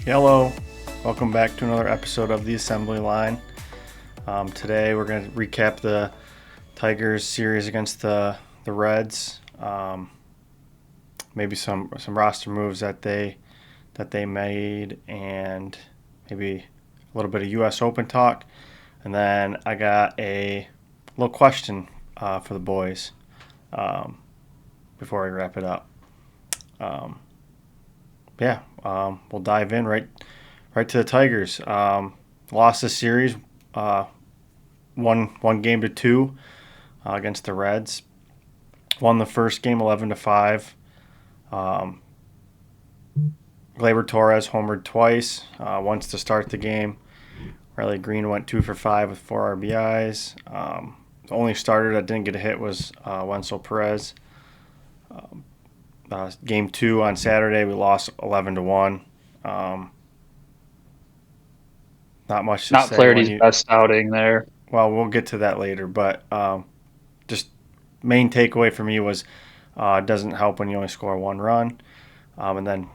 Hello, welcome back to another episode of the Assembly Line. Today we're going to recap the Tigers series against the Reds. Maybe some roster moves that they made, and maybe a little bit of U.S. Open talk. And then I got a little question for the boys before we wrap it up. We'll dive in right to the Tigers. Lost the series, one game to two against the Reds. Won the first game 11-5. Gleyber Torres homered twice, once to start the game. Riley Green went 2 for 5 with 4 RBIs. The only starter that didn't get a hit was Wenzel Perez. Game 2 on Saturday, we lost 11-1. Not much to say. Not Flaherty's best outing there. Well, we'll get to that later, but just main takeaway for me was it doesn't help when you only score one run. And then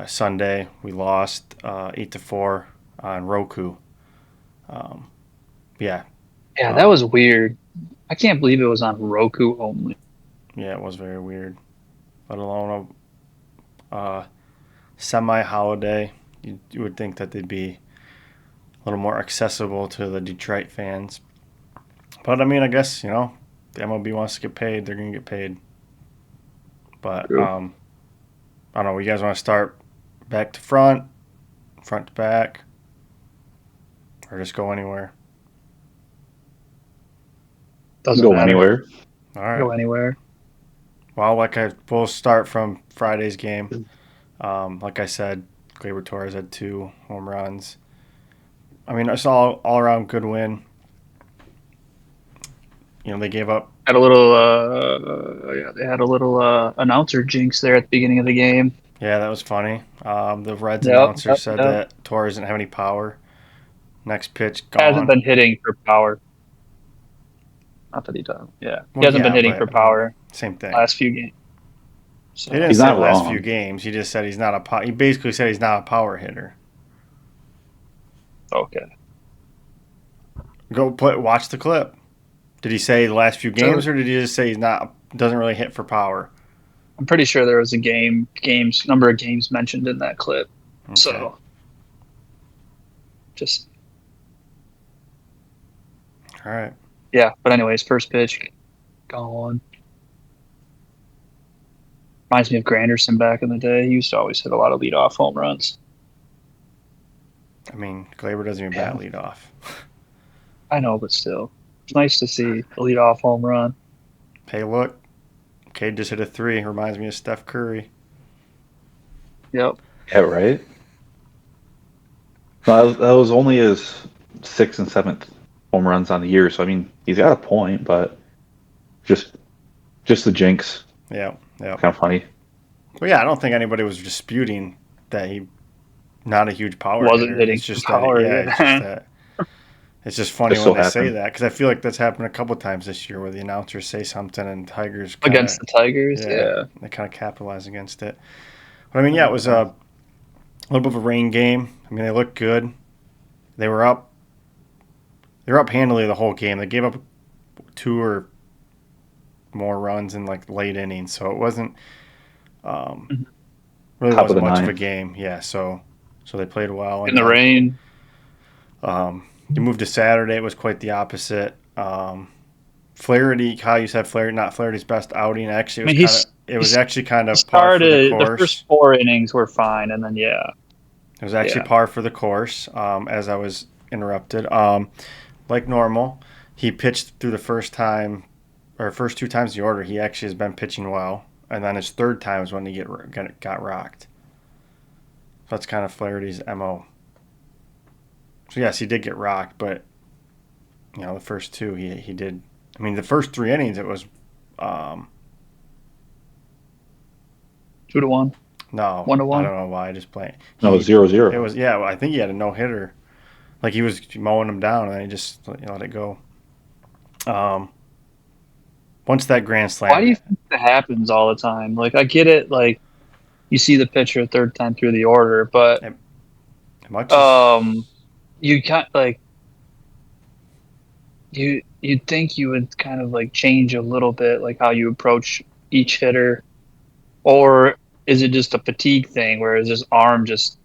Sunday, we lost 8-4 on Roku. Yeah, that was weird. I can't believe it was on Roku only. Yeah, it was very weird. Let alone a semi-holiday. You would think that they'd be a little more accessible to the Detroit fans. But, I mean, I guess, the MLB wants to get paid. They're going to get paid. But, I don't know. You guys want to start back to front to back, or just go anywhere? Doesn't go matter. anywhere. All right. Go anywhere. Well, we'll start from Friday's game. Like I said, Gleyber Torres had 2 home runs. I mean, it's all around good win. They gave up. They had a little announcer jinx there at the beginning of the game. Yeah, that was funny. The Reds announcer said that Torres didn't have any power. Next pitch, gone. Hasn't been hitting for power. Not that he does. Yeah, he hasn't been hitting for power. Same thing. Last few games. So. He didn't say last few games. He just said he's not a. He basically said he's not a power hitter. Okay. Go watch the clip. Did he say the last few games, or did he just say doesn't really hit for power? I'm pretty sure there was a number of games mentioned in that clip. Okay. So, just. All right. Yeah, but anyways, first pitch, gone. Reminds me of Granderson back in the day. He used to always hit a lot of leadoff home runs. I mean, Gleyber doesn't even bat leadoff. I know, but still. It's nice to see a leadoff home run. Hey, look. Cade just hit a 3. Reminds me of Steph Curry. Yep. Yeah, right? Well, that was only his 6th and 7th home runs on the year. So, I mean, he's got a point, but just the jinx. Yeah. Kind of funny. Well, yeah, I don't think anybody was disputing that he not a huge power wasn't hitter. hitting it's just power. It's just that. It's just funny when they say that, because I feel like that's happened a couple times this year where the announcers say something and Tigers against the Tigers. Yeah, they kind of capitalize against it. But I mean, it was a little bit of a rain game. I mean, they looked good. They were up handily the whole game. They gave up 2 or more runs in late innings, so it wasn't really wasn't much of a game. Yeah, so they played well in the rain. You moved to Saturday, it was quite the opposite. Flaherty, Kyle, you said not Flaherty's best outing. Actually, it was actually kind of par for the course. The first 4 innings were fine, and then it was actually par for the course. As I was interrupted, like normal, he pitched through the first 2 times in the order. He actually has been pitching well, and then his 3rd time is when he got rocked. So that's kind of Flaherty's MO. So yes, he did get rocked, but the first 2 he did. I mean, the first 3 innings it was 2-1. No, 1-1. I don't know why. I just playing. No, 0-0. It was I think he had a no hitter. Like he was mowing him down, and then he just let it go. Once that grand slam. Why do you think that happens all the time? Like I get it. Like you see the pitcher 3rd time through the order, but Much as, You can't like you'd think you would kind of like change a little bit, like how you approach each hitter, or is it just a fatigue thing where his arm just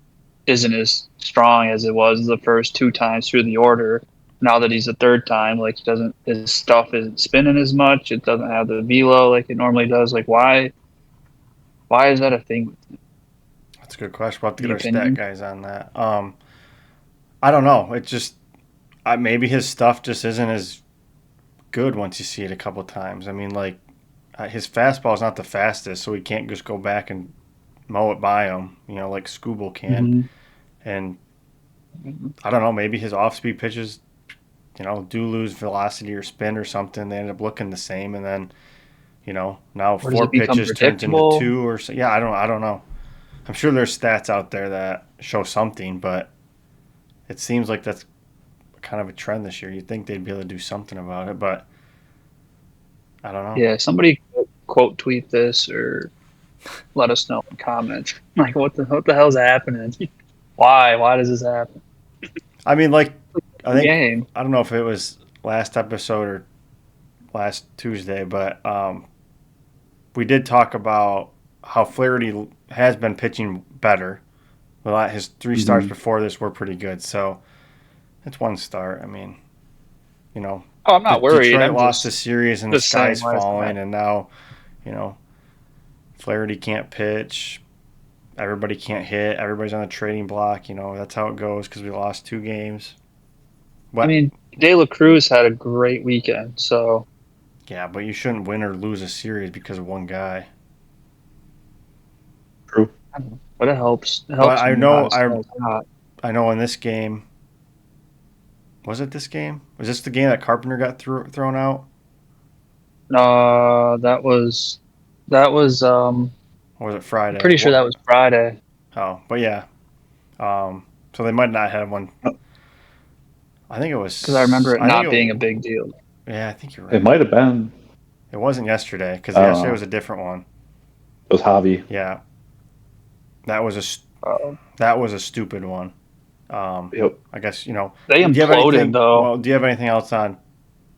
isn't as strong as it was the first two times through the order? Now that he's the third time, like he doesn't, his stuff isn't spinning as much. It doesn't have the velo like it normally does. Like why is that a thing? that's a good question. We'll have to get Any our stat opinion? guys on that. I don't know. It just maybe his stuff just isn't as good once you see it a couple times. I mean, like his fastball is not the fastest, so he can't just go back and mow it by him. Like Scooble can. Mm-hmm. And I don't know. Maybe his off-speed pitches, do lose velocity or spin or something. They end up looking the same, and then now Or does four it become pitches turns into predictable? two or so. Yeah, I don't know. I'm sure there's stats out there that show something, but it seems like that's kind of a trend this year. You'd think they'd be able to do something about it, but I don't know. Yeah, somebody quote tweet this or let us know in comments. Like, what the hell's happening? Why does this happen? I mean, like, I The think, game. I don't know if it was last episode or last Tuesday, but we did talk about how Flaherty has been pitching better. His 3 starts Mm-hmm. before this were pretty good, so it's one start. I mean, you know, Oh, I'm not worried. Detroit I'm lost the just series and the just saying sky's why is falling, that? and now, you know, Flaherty can't pitch. Everybody can't hit. Everybody's on the trading block. That's how it goes because we lost 2 games. I What? mean, De La Cruz had a great weekend, so Yeah, but you shouldn't win or lose a series because of one guy. True. I don't know. But it helps. It But helps I when you're know not as hot. I know in this game, was it this game? Was this the game that Carpenter got thrown out? That was Or was it I'm Friday? pretty sure that was Friday. Oh, but yeah. So they might not have one. I think it Because I remember was. it not being a big deal. Yeah, I think you're It right. might have been. It wasn't yesterday because I don't yesterday know. was a different one. It was Javi. Yeah, that was Uh, that was a stupid one. Yep. I guess they Do you have imploded anything? though. Well, do you have anything else on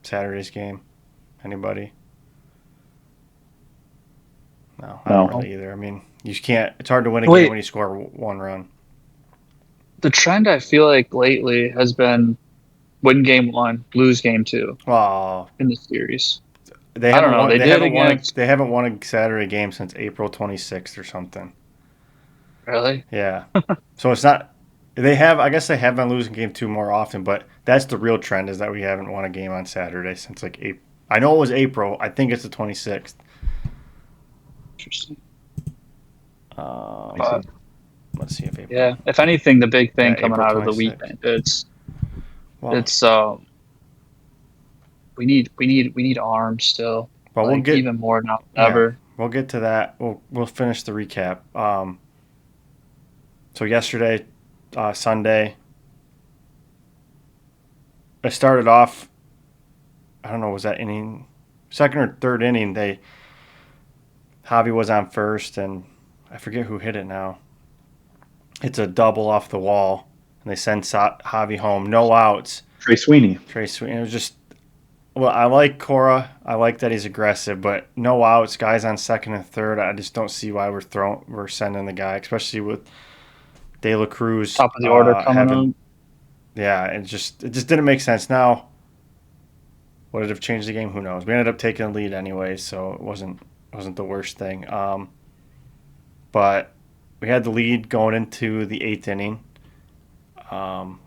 Saturday's game? Anybody? No, I don't No. really either. I mean, you just can't. It's hard to win a game Wait, when you score one run. the trend I feel like lately has been win game one, lose game two Well, in the series. they I don't haven't know. won. They They did haven't won a. against They haven't won a Saturday game since April 26th or something. really. Yeah. So it's not. They have. I guess they have been losing game two more often, but that's the real trend is that we haven't won a game on Saturday since like April. I know it was April. I think it's the 26th. Interesting. Um, I see. But let's see if April. yeah, if anything, the big thing Yeah, coming April out of the 26th. weekend, it's Well, it's um we need arms still, but we'll like get. even more now than Yeah, ever. we'll get to that. We'll finish the recap. So yesterday, Sunday, I started off. I don't know, was that inning, second or third inning? Javi was on first, and I forget who hit it now. It's a double off the wall, and they send Javi home. No outs. Trey Sweeney. Trey Sweet. It was just. Well, I like Cora. I like that he's aggressive, but no outs. Guys on second and third. I just don't see why we're sending the guy, especially with De La Cruz Top of the order coming having. up. Yeah, it just didn't make sense. Now, would it have changed the game? Who knows? We ended up taking the lead anyway, so it wasn't the worst thing. But we had the lead going into the eighth inning. Um,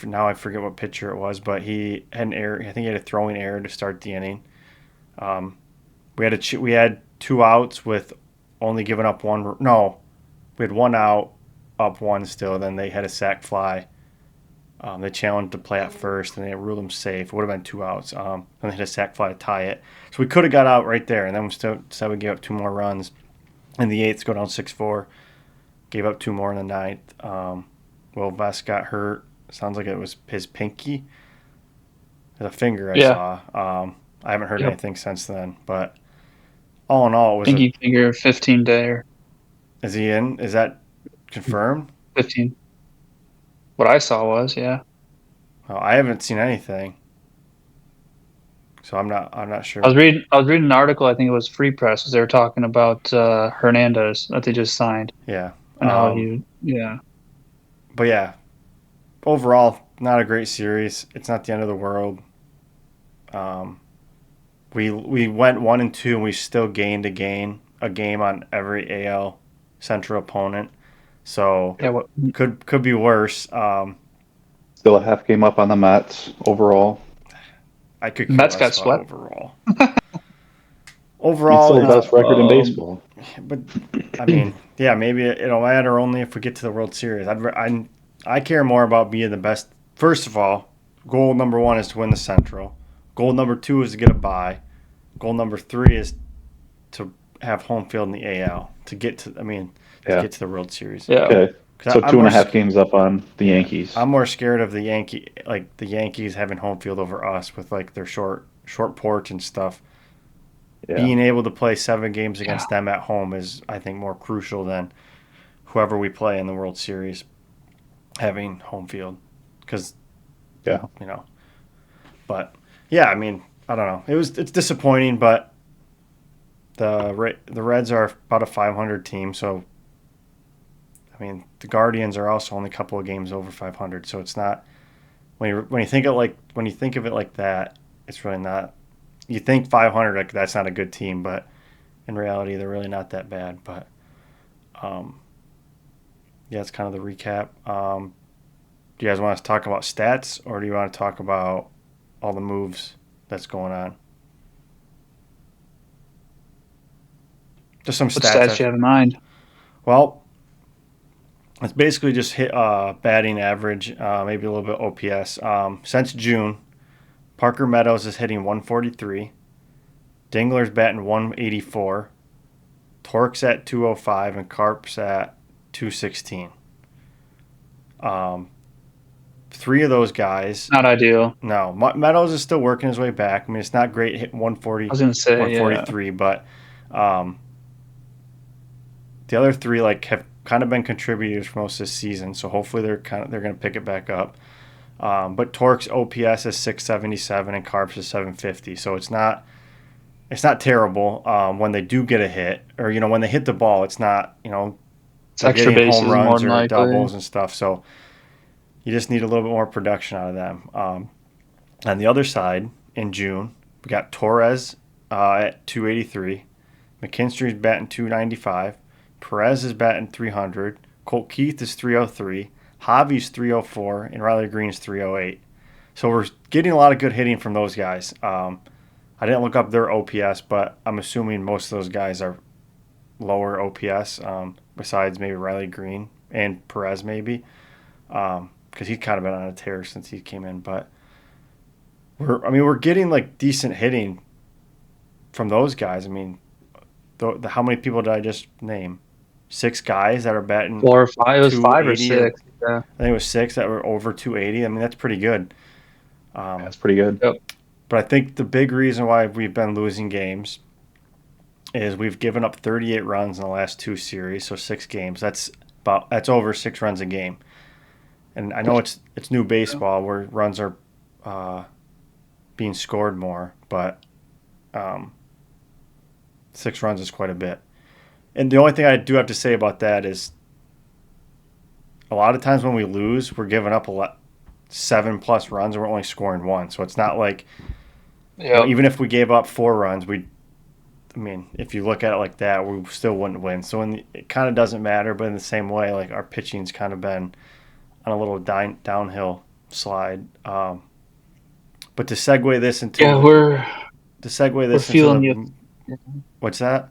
now I forget what pitcher it was, but he had an error. I think he had a throwing error to start the inning. Um, we had 2 outs with only giving up one. No, we had 1 out, up one still. Then they had a sac fly. They challenged the play at first, and they ruled them safe. It would have been 2 outs. And they hit a sac fly to tie it. So we could have got out right there, and then we still said we gave up 2 more runs. In the eighth, go down 6-4. Gave up 2 more in the ninth. Will Vest got hurt. Sounds like it was his pinky. The finger I Yeah. saw. I haven't heard Yep. anything since then. But all in all, Pinky figure 15 day or is he in? Is that confirmed? 15. What I saw was, yeah. Oh, I haven't seen anything, so I'm not I sure. was reading an article. I think it was Free Press. They were talking about Hernandez that they just signed Yeah. and how he, yeah, But yeah, overall, not a great series. It's not the end of the world. Um, we went 1-2, and we still gained a game on every AL Central opponent. So yeah. What could be worse. Still a half game up on the Mets overall. I could care Mets less got about swept? overall. It's Overall, still the best record in Um, baseball. but I mean, yeah, maybe it'll matter only if we get to the World Series. I care more about being the best. First of all, goal number one is to win the Central. Goal number two is to get a bye. Goal number three is to have home field in the AL to get to. I mean, to Yeah. get to the World Series. yeah, Okay. Because So I'm two and more a half games up on the yeah, Yankees. I'm more scared of the Yankees having home field over us with like their short porch and stuff. Yeah. Being able to play 7 games against them at home is, I think, more crucial than whoever we play in the World Series having home field. Because Yeah. you know, but yeah, I mean, I don't know. It's disappointing, but the Reds are about a 500 team, so I mean, the Guardians are also only a couple of games over 500, so it's not when you think of it like that, it's really not. You think 500, like that's not a good team, but in reality, they're really not that bad. But um, yeah, it's kind of the recap. Do you guys want to talk about stats, or do you want to talk about all the moves that's going on? Just some what stats. stats you have in mind? Well, it's basically just hit batting average, maybe a little bit OPS. Since June, Parker Meadows is hitting 143. Dingler's batting 184. Torque's at 205 and Carp's at 216. Um, three of those guys. Not ideal. No, Meadows is still working his way back. I mean, it's not great hitting I was gonna say, yeah. 143, but um, the other three like have kind of been contributors for most of this season. So hopefully they're going to pick it back up. But Torque's OPS is 677 and Carp's is 750. So it's not terrible when they do get a hit, or when they hit the ball. It's not It's they're extra getting home bases more runs than or likely. doubles and stuff. So you just need a little bit more production out of them. On the other side, in June, we got Torres at 283, McKinstry's batting 295, Perez is batting 300, Colt Keith is 303, Javi's 304, and Riley Green's 308. So we're getting a lot of good hitting from those guys. I didn't look up their OPS, but I'm assuming most of those guys are lower OPS, besides maybe Riley Green and Perez maybe, because he's kind of been on a tear since he came in. But we're getting like decent hitting from those guys. I mean, how many people did I just name? 6 guys that are batting 4 or 5. It was 280, or 5 or 6. Yeah. I think it was 6 that were over 280. I mean, that's pretty good. That's pretty good. Yep. But I think the big reason why we've been losing games is we've given up 38 runs in the last 2 series, so 6 games. That's over 6 runs a game. And I know it's new baseball where runs are being scored more, but um, 6 runs is quite a bit. And the only thing I do have to say about that is a lot of times when we lose, we're giving up 7+ runs and we're only scoring 1. So it's not like Yep. even if we gave up 4 runs, I mean, if you look at it like that, we still wouldn't win. So it kind of doesn't matter, but in the same way, like our pitching's kind of been on a little downhill slide. But to segue this into Yeah, we're feeling the the what's that?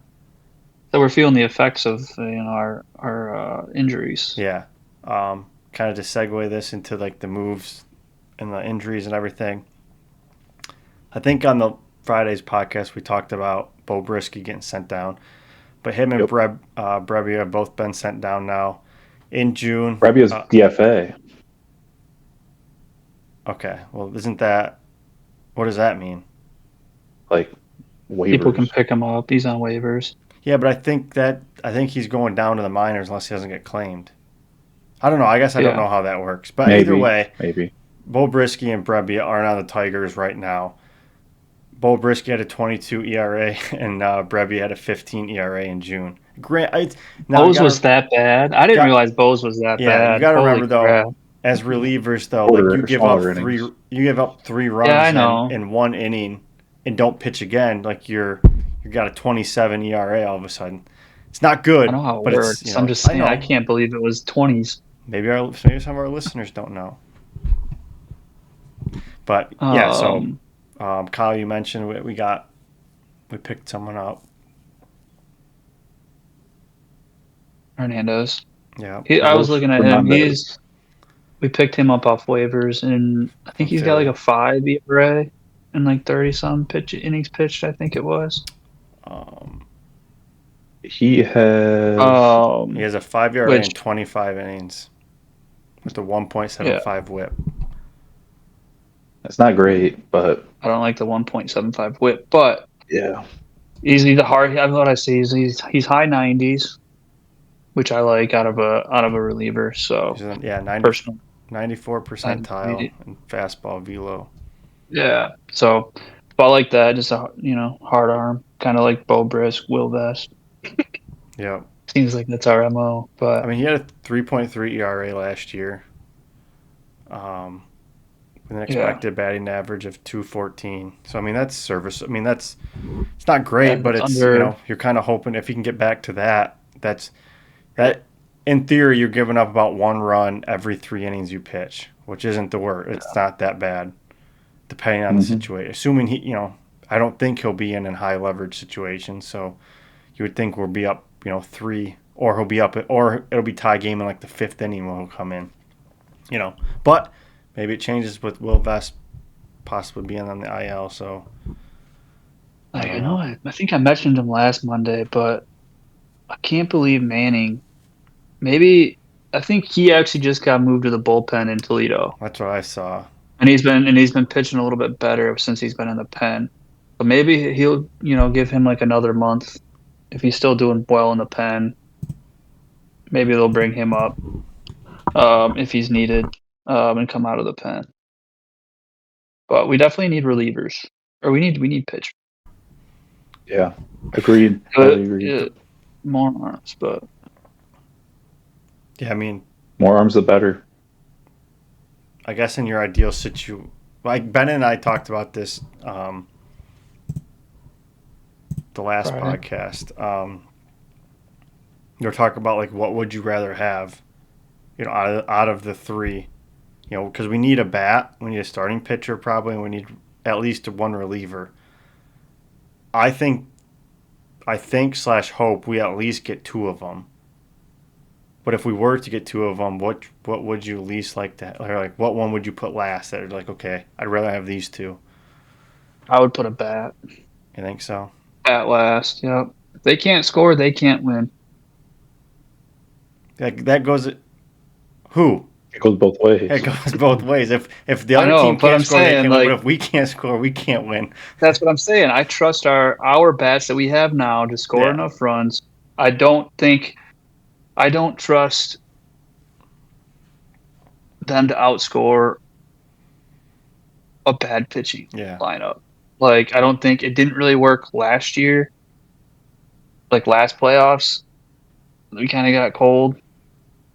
so we're feeling the effects of our injuries. Yeah, kind of to segue this into like the moves and the injuries and everything. I think on the Friday's podcast we talked about Bo Brisky getting sent down, but him and Yep. Brebbia have both been sent down now in June. Rabbia's DFA. Okay, well, isn't that what does that mean? Like waivers. People can pick him up. He's on waivers. Yeah, but I think he's going down to the minors unless he doesn't get claimed. I don't know. I guess I don't Yeah. know how that works. But either way, maybe. Bo Brisky and Brebby aren't on the Tigers right now. Bo Brisky had a 22 ERA and Brebby had a 15 ERA in June. Now you Bose got was that bad? I didn't got realize Bose was that yeah, you bad. got to Holy remember though, crap. as relievers though, like Shorter, smaller innings. you give up three Yeah, I runs know. in one inning and don't pitch again, like you got a 27 ERA all of a sudden. It's not I good, know how it but it's works. I'm just I saying, I know. can't believe it was 20s. Maybe some of our listeners don't know. But yeah, so Um, Kyle, you mentioned we picked someone up. Hernandez. Yeah, I was Carlos looking at him. Fernandez. We picked him up off waivers, and I think he's got like too. a 5 ERA and like 30 some innings pitched. I think it was. Um, He has he Um, has a 5 ERA which and 25 innings with a yeah, 1.75 WHIP. It's not great, but I don't like the 1.75 WHIP, but yeah. he's a hard. I what I see is he's high 90s, which I like out of a reliever. So Yeah, 94 I percentile and fastball velo. yeah. So I like that. Just a hard arm, kind of like Bo Brisk, Will Vest. Yeah. Seems like that's our mo. I But mean, he had a 3.3 ERA last year. Um, with an yeah, expected batting average of 214. So I mean that's service. I mean it's not yeah, great, but that's it's under. you're kind of hoping if he can get back to that. That in theory you're giving up about one run every 3 innings you pitch, which isn't the worst. It's not that bad, depending on the Hmm. situation. Assuming I don't think he'll be in a high leverage situation. So you would think we'll be up, three, or he'll be up, or it'll be tie game in like the fifth inning when he'll come in. But maybe it changes with Will Vest possibly being on the IL. So I Like, don't know. I think I mentioned him last Monday, but I can't believe Manning. Maybe I think he actually just got moved to the bullpen in Toledo, That's what I saw. and he's been pitching a little bit better since he's been in the pen. So maybe he'll give him like another month if he's still doing well in the pen. Maybe they'll bring him up if he's needed and come out of the pen. But we definitely need relievers, or we need pitch. Yeah. Agreed. Uh, Totally agreed. uh, more arms, but Yeah, I mean, More arms the better. I guess in your ideal situation, like Ben and I talked about this the last Friday. podcast. You were talking about like what would you rather have, out of the three, because we need a bat, we need a starting pitcher probably, and we need at least one reliever. I think slash hope we at least get two of them. But if we were to get two of them, what would you least like to, or like what one would you put last? That are like, okay, I'd rather have these two. I would put a bat You think so? at last. Yep. If they can't score, they can't win. That goes. Who? It goes both It ways. goes both ways. If the I other know, team but can't I'm score, they saying can't win. But like if we can't score, we can't win. that's what I'm saying. I trust our bats that we have now to score Yeah, enough runs. I don't trust them to outscore a bad pitching yeah, lineup. Like I don't think it didn't really work last year. Like last playoffs, we kind of got cold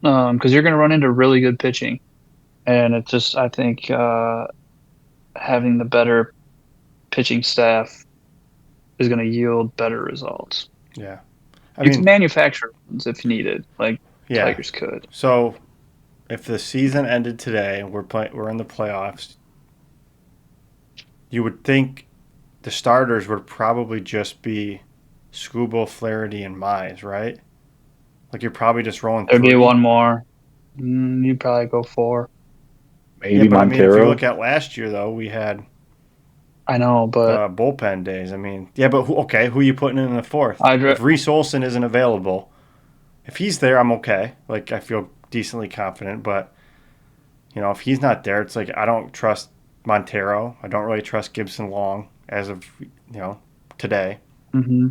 because you're going to run into really good pitching, and it's just I think having the better pitching staff is going to yield better results. yeah. I You can mean, manufacture runs if needed, like yeah. Tigers could. So if the season ended today and we're in the playoffs, you would think the starters would probably just be Scooble, Flaherty, and Mize, right? Like you're probably just rolling There'd be three. one more. You'd probably go four. Yeah, Maybe but I mean, if you look Montero. at last year though, we had I know, but bullpen days. I mean, yeah, but who are you putting in the fourth? I'd If Reese Olson isn't available, if he's there, I'm okay. Like I feel decently confident. But if he's not there, it's like I don't trust Montero. I don't really trust Gibson Long as of today. hmm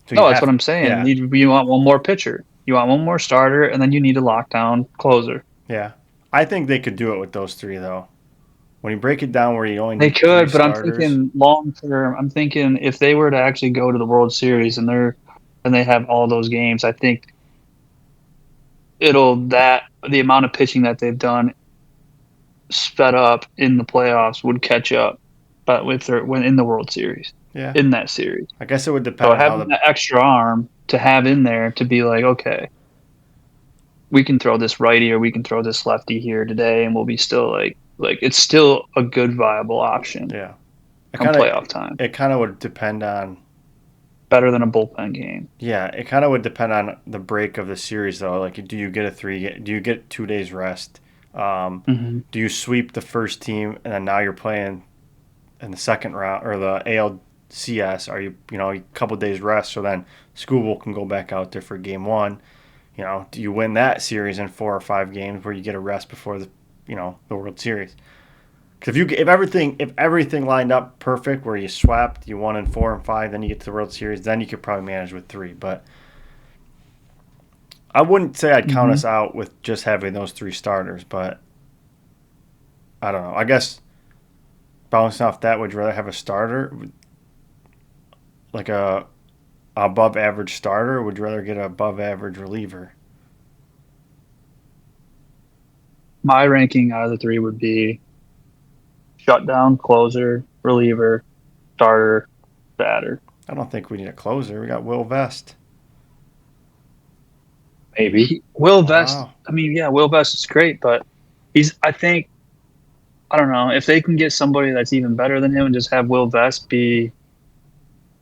So no, that's what I'm saying. yeah, You want one more pitcher. You want one more starter, and then you need a lockdown closer. Yeah. I think they could do it with those three, though. When you break it down where you only They need three could, but I'm starters. thinking long term. I'm thinking if they were to actually go to the World Series and they have all those games, I think the amount of pitching that they've done sped up in the playoffs would catch up, but when in the World Series, Yeah. in that series. I guess it would depend So on how having that extra arm to have in there to be like, okay, we can throw this righty or we can throw this lefty here today, and we'll be still like it's still a good viable option. Yeah. Come playoff time. It kind of would depend on. Better than a bullpen game. Yeah, it kind of would depend on the break of the series, though. Like, do you get do you get 2 days rest? Do you sweep the first team and then now you're playing in the second round or the ALCS? Are you a couple days rest so then School can go back out there for game one? Do you win that series in 4 or 5 games where you get a rest before the World Series? Because if everything lined up perfect, where you swept, you won in 4 and 5, then you get to the World Series, then you could probably manage with 3. But I wouldn't say I'd count us out with just having those 3 starters. But I don't know. I guess bouncing off that, would you rather have a starter, like a above average starter, or would you rather get an above average reliever? My ranking out of the 3 would be shutdown, closer, reliever, starter, batter. I don't think we need a closer. We got Will Vest. Maybe. Will Vest. Wow. I mean, yeah, Will Vest is great, but I don't know if they can get somebody that's even better than him and just have Will Vest be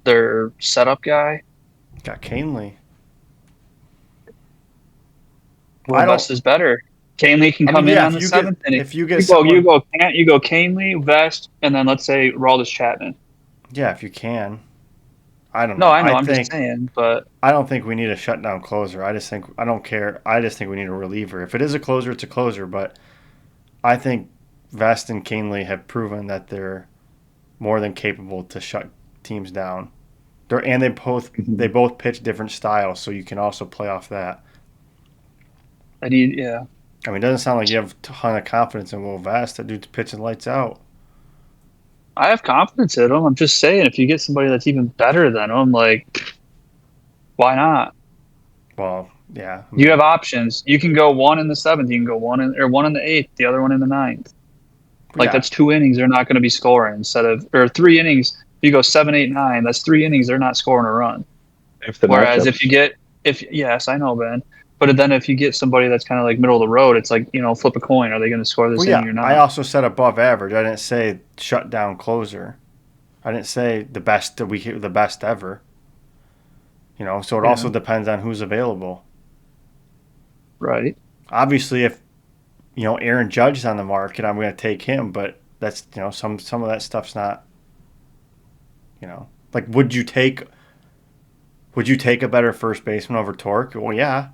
their setup guy. Got Canely. Will Vest is better. Canely can come in on the 7th inning. If you get you go Canely, Vest, and then let's say Aroldis Chapman. Yeah, if you can. I don't know. No, I know. I'm just saying, but I don't think we need a shutdown closer. I don't care. I just think we need a reliever. If it is a closer, it's a closer. But I think Vest and Canely have proven that they're more than capable to shut teams down. They both pitch different styles, so you can also play off that. I mean, it doesn't sound like you have a ton of confidence in Will Vest. That dude's pitching lights out. I have confidence in him. I'm just saying, if you get somebody that's even better than him, like, why not? Well, yeah. You have options. You can go 1 in the 7th. You can go 1 in the 8th. The other one in the 9th. Like, that's 2 innings they're not going to be scoring or 3 innings. If you go 7, 8, 9, that's 3 innings they're not scoring a run. Whereas yes, I know, Ben. But then if you get somebody that's kind of like middle of the road, it's like, flip a coin. Are they going to score this inning or not? I also said above average. I didn't say shut down closer. I didn't say the best ever. So it also depends on who's available. Right. Obviously, if Aaron Judge is on the market, I'm going to take him. But that's some of that stuff's not. Like would you take a better first baseman over Torque? Well, yeah.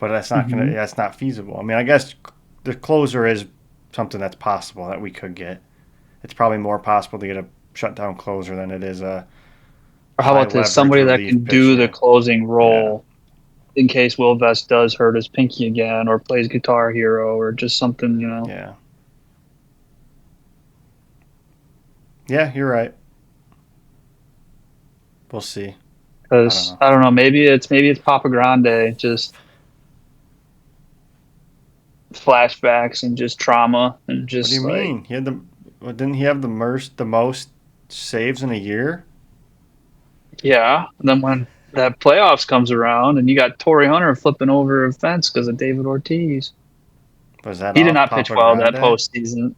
But that's not that's not feasible. I guess the closer is something that's possible that we could get. It's probably more possible to get a shutdown closer than it is a. Or how about this? Somebody that can do the closing role in case Will Vest does hurt his pinky again or plays Guitar Hero or just something, Yeah. Yeah, you're right. We'll see. Because I don't know, maybe it's Papa Grande, just flashbacks and just trauma and just. What do you mean? Didn't he have the most saves in a year? Yeah. And then when that playoffs comes around and you got Torrey Hunter flipping over a fence because of David Ortiz. He did not pitch well that postseason.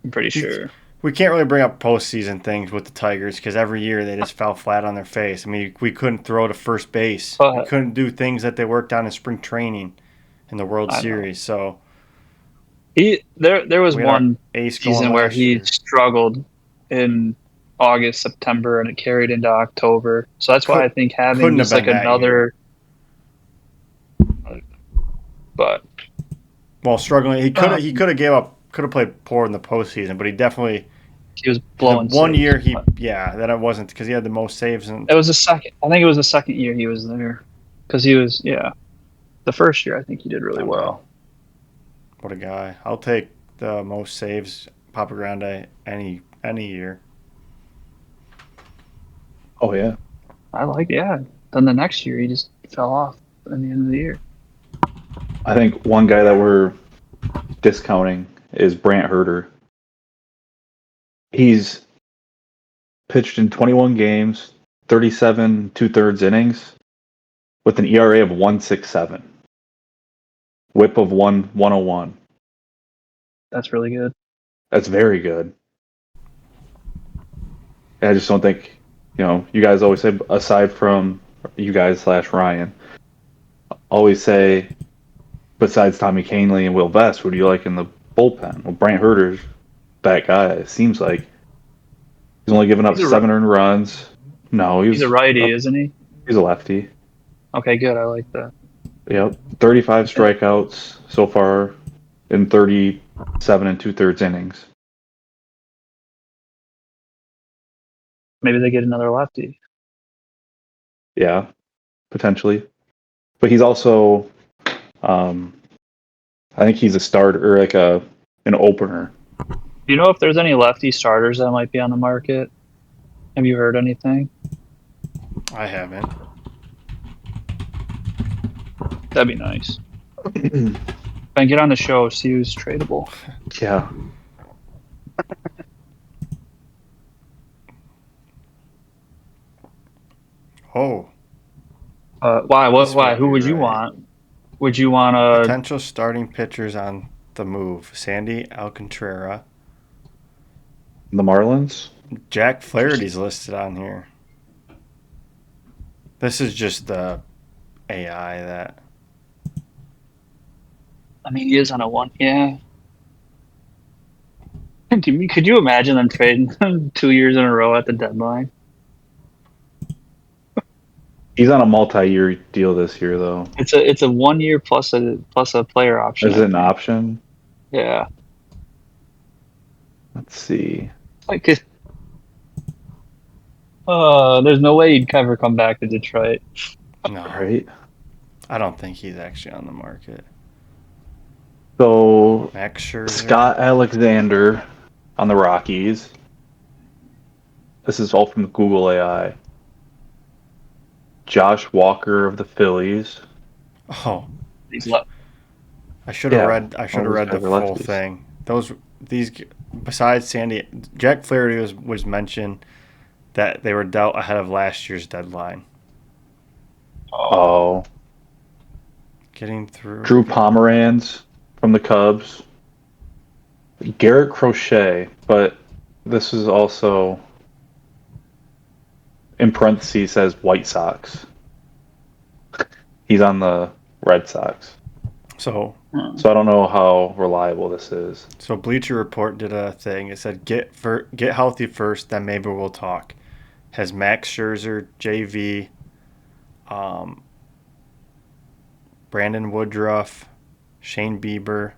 I'm pretty sure. We can't really bring up postseason things with the Tigers because every year they just fell flat on their face. We couldn't throw to first base. We couldn't do things that they worked on in spring training in the World Series. So there was one season where he struggled in August, September, and it carried into October. So that's why I think having just like another. But struggling, he could have gave up. Could have played poor in the postseason, but he was blowing. One year that it wasn't because he had the most saves. It was the second. I think it was the second year he was there. because he was the first year I think he did really I know. well. What a guy. I'll take the most saves Papa Grande any year. Oh yeah. I like Then the next year he just fell off in the end of the year. I think one guy that we're discounting is Brant Herter. He's pitched in 21 games, 37 2/3 innings, with an ERA of 1.67, WHIP of 1.101. That's really good. That's very good. And I just don't think, you guys always say, aside from you guys slash Ryan, always say, besides Tommy Canely and Will Vest, who do you like in the bullpen? Well, Brant Herter's that guy. It seems like he's only given up He's a 7 earned runs. No, he's a righty, isn't he? he's a lefty. Okay, good. I like that. Yep, 35 strikeouts so far in 37 2/3 innings. Maybe they get another lefty. Yeah, potentially. But he's also, I think he's a starter or like an opener. Do you know if there's any lefty starters that might be on the market? Have you heard anything? I haven't. That'd be nice. If I can get on the show, see who's tradable. Yeah. Oh, Why? this Why? might Who be would you right. want? Would you want Potential starting pitchers on the move: Sandy Alcantara, The Marlins? Jack Flaherty's listed on here. This is just the AI that. I mean, he is on a one. Yeah. Could you imagine them trading him 2 years in a row at the deadline? He's on a multi-year deal this year, though. It's a 1 year plus a player option. Is I it an think. option? Yeah. Let's see. Like, there's no way he'd ever come back to Detroit. No, Right? I don't think he's actually on the market. So, Max Scherzer. Scott Alexander on the Rockies. This is all from Google AI. Josh Walker of the Phillies. Oh, He's left. I should have Yeah, read. I should all have those read the guys are full lefties. thing. These besides Sandy, Jack Flaherty was mentioned that they were dealt ahead of last year's deadline. Oh. Getting through. Drew Pomeranz from the Cubs. Garrett Crochet, but this is also in parentheses says White Sox. He's on the Red Sox. So So I don't know how reliable this is. So Bleacher Report did a thing. It said get healthy first, then maybe we'll talk. Has Max Scherzer, JV, Brandon Woodruff, Shane Bieber,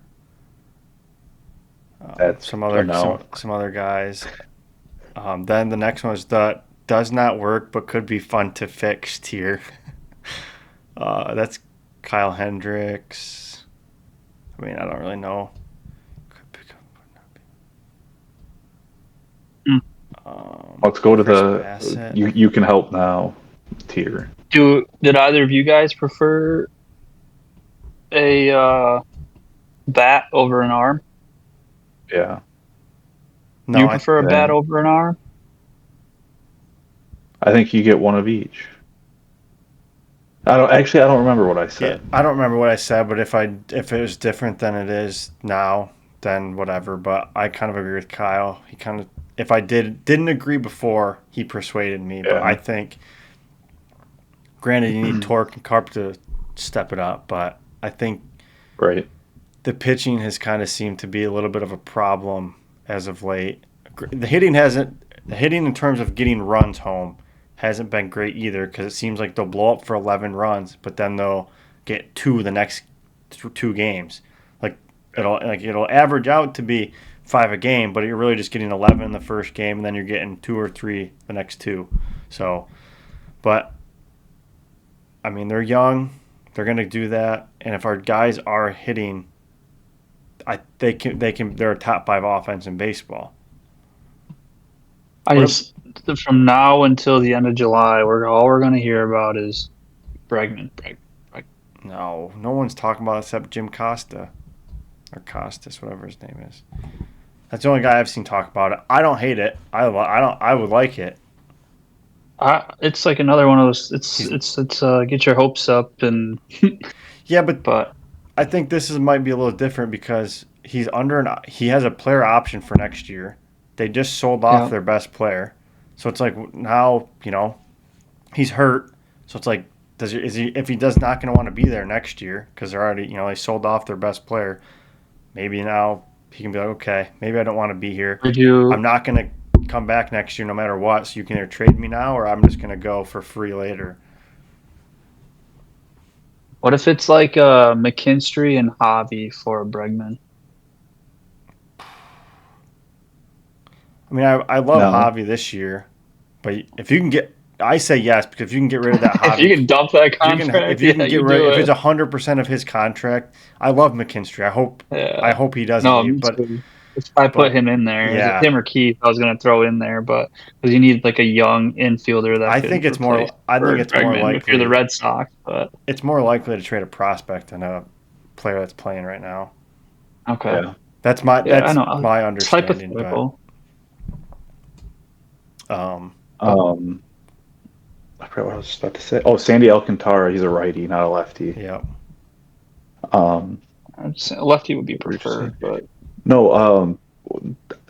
That's some a other no. some other guys. Then the next one is the does not work but could be fun to fix tier. That's Kyle Hendricks. I mean, I don't really know. Let's go to Chris the Bassett. you can help now tier. Did either of you guys prefer a bat over an arm? Yeah. No, You prefer a bat think- over an arm? I think you get one of each. I don't remember what I Yeah, said. I don't remember what I said, but if it was different than it is now, then whatever. But I kind of agree with Kyle. He kind of, if I didn't agree before, he persuaded me. But Yeah. I think, granted, you need Torque and Carp to step it up. But I think Right. the pitching has kind of seemed to be a little bit of a problem as of late. The hitting hasn't. The hitting in terms of getting runs home hasn't been great either because it seems like they'll blow up for 11 runs, but then they'll get two the next two games. It'll average out to be 5 a game, but you're really just getting 11 in the first game, and then you're getting 2 or 3 the next two. So, but I mean, they're young. They're going to do that. And if our guys are hitting, they're a top 5 offense in baseball. I What just from now until the end of July, we're going to hear about is Bregman. No one's talking about it except Jim Costa or Costas, whatever his name is. That's the only guy I've seen talk about it. I don't hate it. I would like it. It's like another one of those. He's, It's get your hopes up and yeah, but but I think might be a little different because he has a player option for next year. They just sold off yeah. their best player, so it's like now he's hurt. So it's like if he does not going to want to be there next year because they're already they sold off their best player. Maybe now he can be like, okay, maybe I don't want to be here. Would you? I'm not going to come back next year no matter what. So you can either trade me now or I'm just going to go for free later. What if it's like McKinstry and Javi for Bregman? I mean, I love No. Javi this year, but if you can I say yes because if you can get rid of that Javi, If you can dump that contract, if you can get rid, do if it. it's 100% of his contract, I love McKinstry. I Yeah. hope he doesn't No, leave, me but too. That's why I put him in there. Is it yeah, him or Keith? I was gonna throw in there, but because you need like a young infielder that I could think it's replace more. I think it's more Bregman if you're the likely. Red Sox. But It's more likely to trade a prospect than a player that's playing right now. okay, Yeah. That's yeah, I know. my It's understanding, but hypothetical. um, I forgot what I was about to say. Oh, Sandy Alcantara. He's a righty, not a lefty. yeah. Um, Lefty would be we've seen- preferred, but no,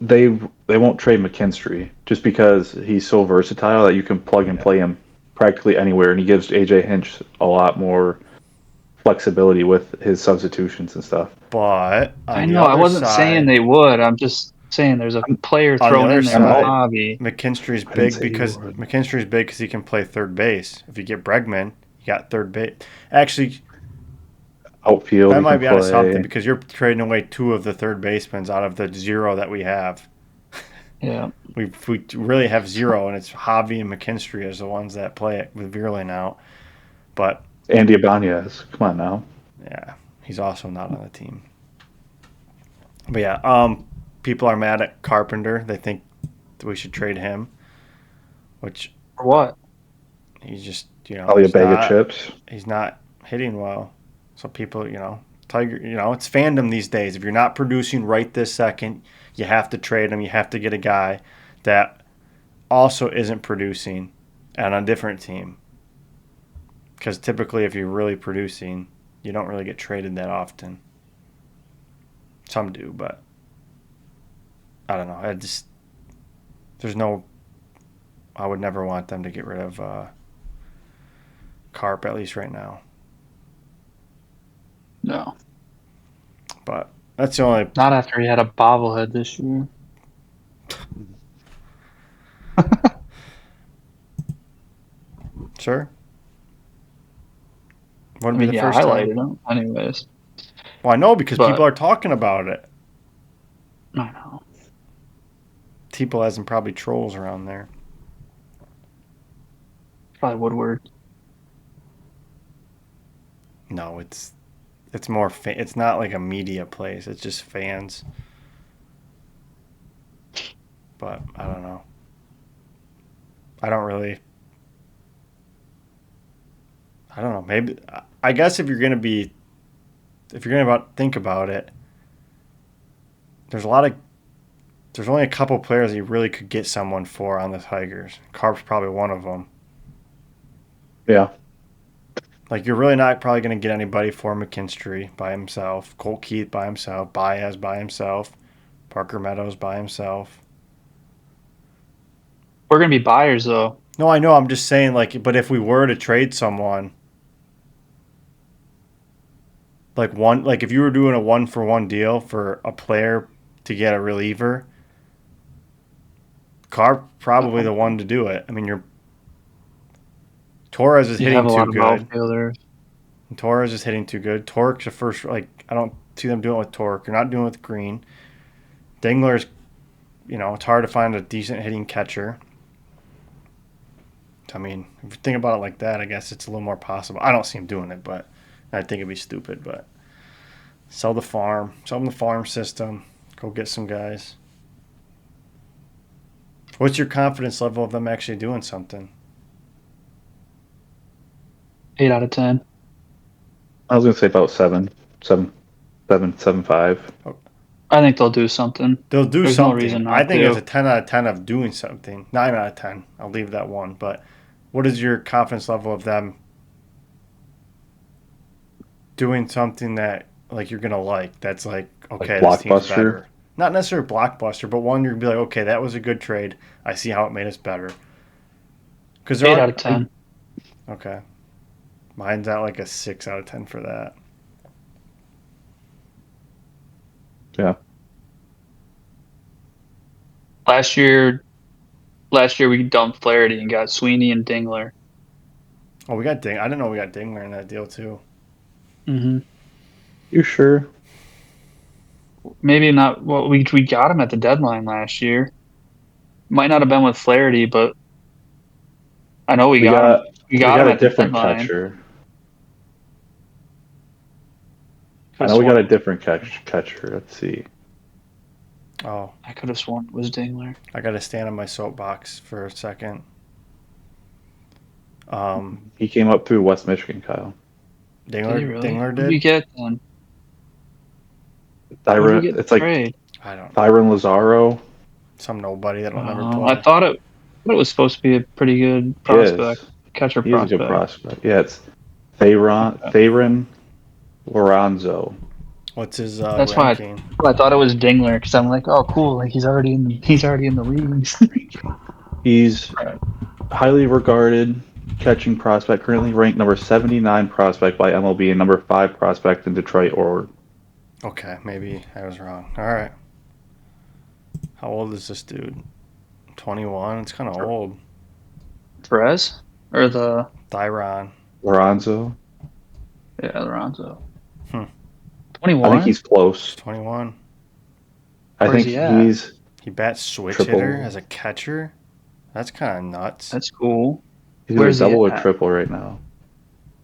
they won't trade McKinstry just because he's so versatile that you can plug and play him practically anywhere, and he gives AJ Hinch a lot more flexibility with his substitutions and stuff. But I on the know I other wasn't saying side, they would. I'm just saying there's a player on the thrown other in there with side, Javi. McKinstry's I didn't big say you because would. he can play third base. If you get Bregman, you got third base. Actually, Outfield, that he might can be onto something play. because you're trading away 2 of the third basemen out of the 0 that we have. Yeah, We really have 0, and it's Javi and McKinstry as the ones that play it with Verlaine out. But Andy Ibanez. Come on now. yeah, he's also not on the team. But yeah, people are mad at Carpenter. They think that we should trade him, which for what? he's just Probably a bag of chips. he's not hitting well. So people, Tiger, it's fandom these days. If you're not producing right this second, you have to trade him. You have to get a guy that also isn't producing on a different team. Because typically, if you're really producing, you don't really get traded that often. Some do, but I don't know. I would never want them to get rid of Carp, at least right now. No, But that's the only. not after he had a bobblehead this year. Sure. I Wouldn't be mean, the yeah, first I time. highlighted him. Anyways, Well, I know because but people are talking about it. I know. People has some probably trolls around there. Probably Woodward. No, it's more. It's not like a media place. It's just fans. But I don't know. I don't really. I don't know. Maybe I guess if you're gonna think about it, there's only a couple players that you really could get someone for on the Tigers. Carp's probably one of them. Yeah. Like you're really not probably gonna get anybody for McKinstry by himself, Colt Keith by himself, Baez by himself, Parker Meadows by himself. We're gonna be buyers though. No, I know. I'm just saying, but if we were to trade someone, like if you were doing a 1-for-1 deal for a player to get a reliever, Carr probably the one to do it. I mean, Torres is You have hitting a too lot of good. outfielders. Torres is hitting too good. Torque's a first. I don't see them doing it with Torque. You're not doing it with Green. Dingler's, it's hard to find a decent hitting catcher. I mean, if you think about it like that, I guess it's a little more possible. I don't see him doing it, but I think it'd be stupid. But sell them the farm system, go get some guys. What's your confidence level of them actually doing something? 8 out of 10. I was gonna say about 7.5. I think they'll do something. They'll do There's no something. reason I not think it's to. a 10 out of 10 of doing something. 9 out of 10. I'll leave that one. But what is your confidence level of them doing something that like you're gonna like? That's like Like okay, this team's blockbuster. better. Not necessarily blockbuster, but one you're gonna be like, okay, that was a good trade. I see how it made us better. Because there 8 are out of 10. okay. Mine's at like a 6 out of 10 for that. Yeah. Last year, we dumped Flaherty and got Sweeney and Dingler. Oh, we got Ding. I didn't know we got Dingler in that deal too. Mm-hmm. You sure? Maybe not. Well, we got him at the deadline last year. Might not have been with Flaherty, but I know we We got him. got We we got got him a at the different deadline. catcher. I Could have know we got sworn. a different catcher. Let's see. Oh, I could have sworn it was Dingler. I got to stand on my soapbox for a second. He came up through West Michigan, Kyle. Did he really? Dingler Who did we did. get then? Who did we Tyron, get in it's the like trade? I don't know. Tyron Lazaro. Some nobody that'll never I play. thought it was supposed to be a pretty good He prospect, is. catcher He is a good prospect. prospect. Yeah, it's Theron Lorenzo. What's his That's why ranking? I thought it was Dingler because I'm like, oh, cool, like he's already in the leagues. He's highly regarded catching prospect, currently ranked number 79 prospect by MLB and number 5 prospect in Detroit or Okay, maybe I was wrong. All right. How old is this dude? 21. It's kind of old. Perez or the Thyron. Lorenzo. Lorenzo. Hmm. I think 21. he's close. 21. I Where's think he at? he's He bats switch triple. hitter as a catcher. That's kind of nuts. That's cool. He's either Where's he double or at? triple right now.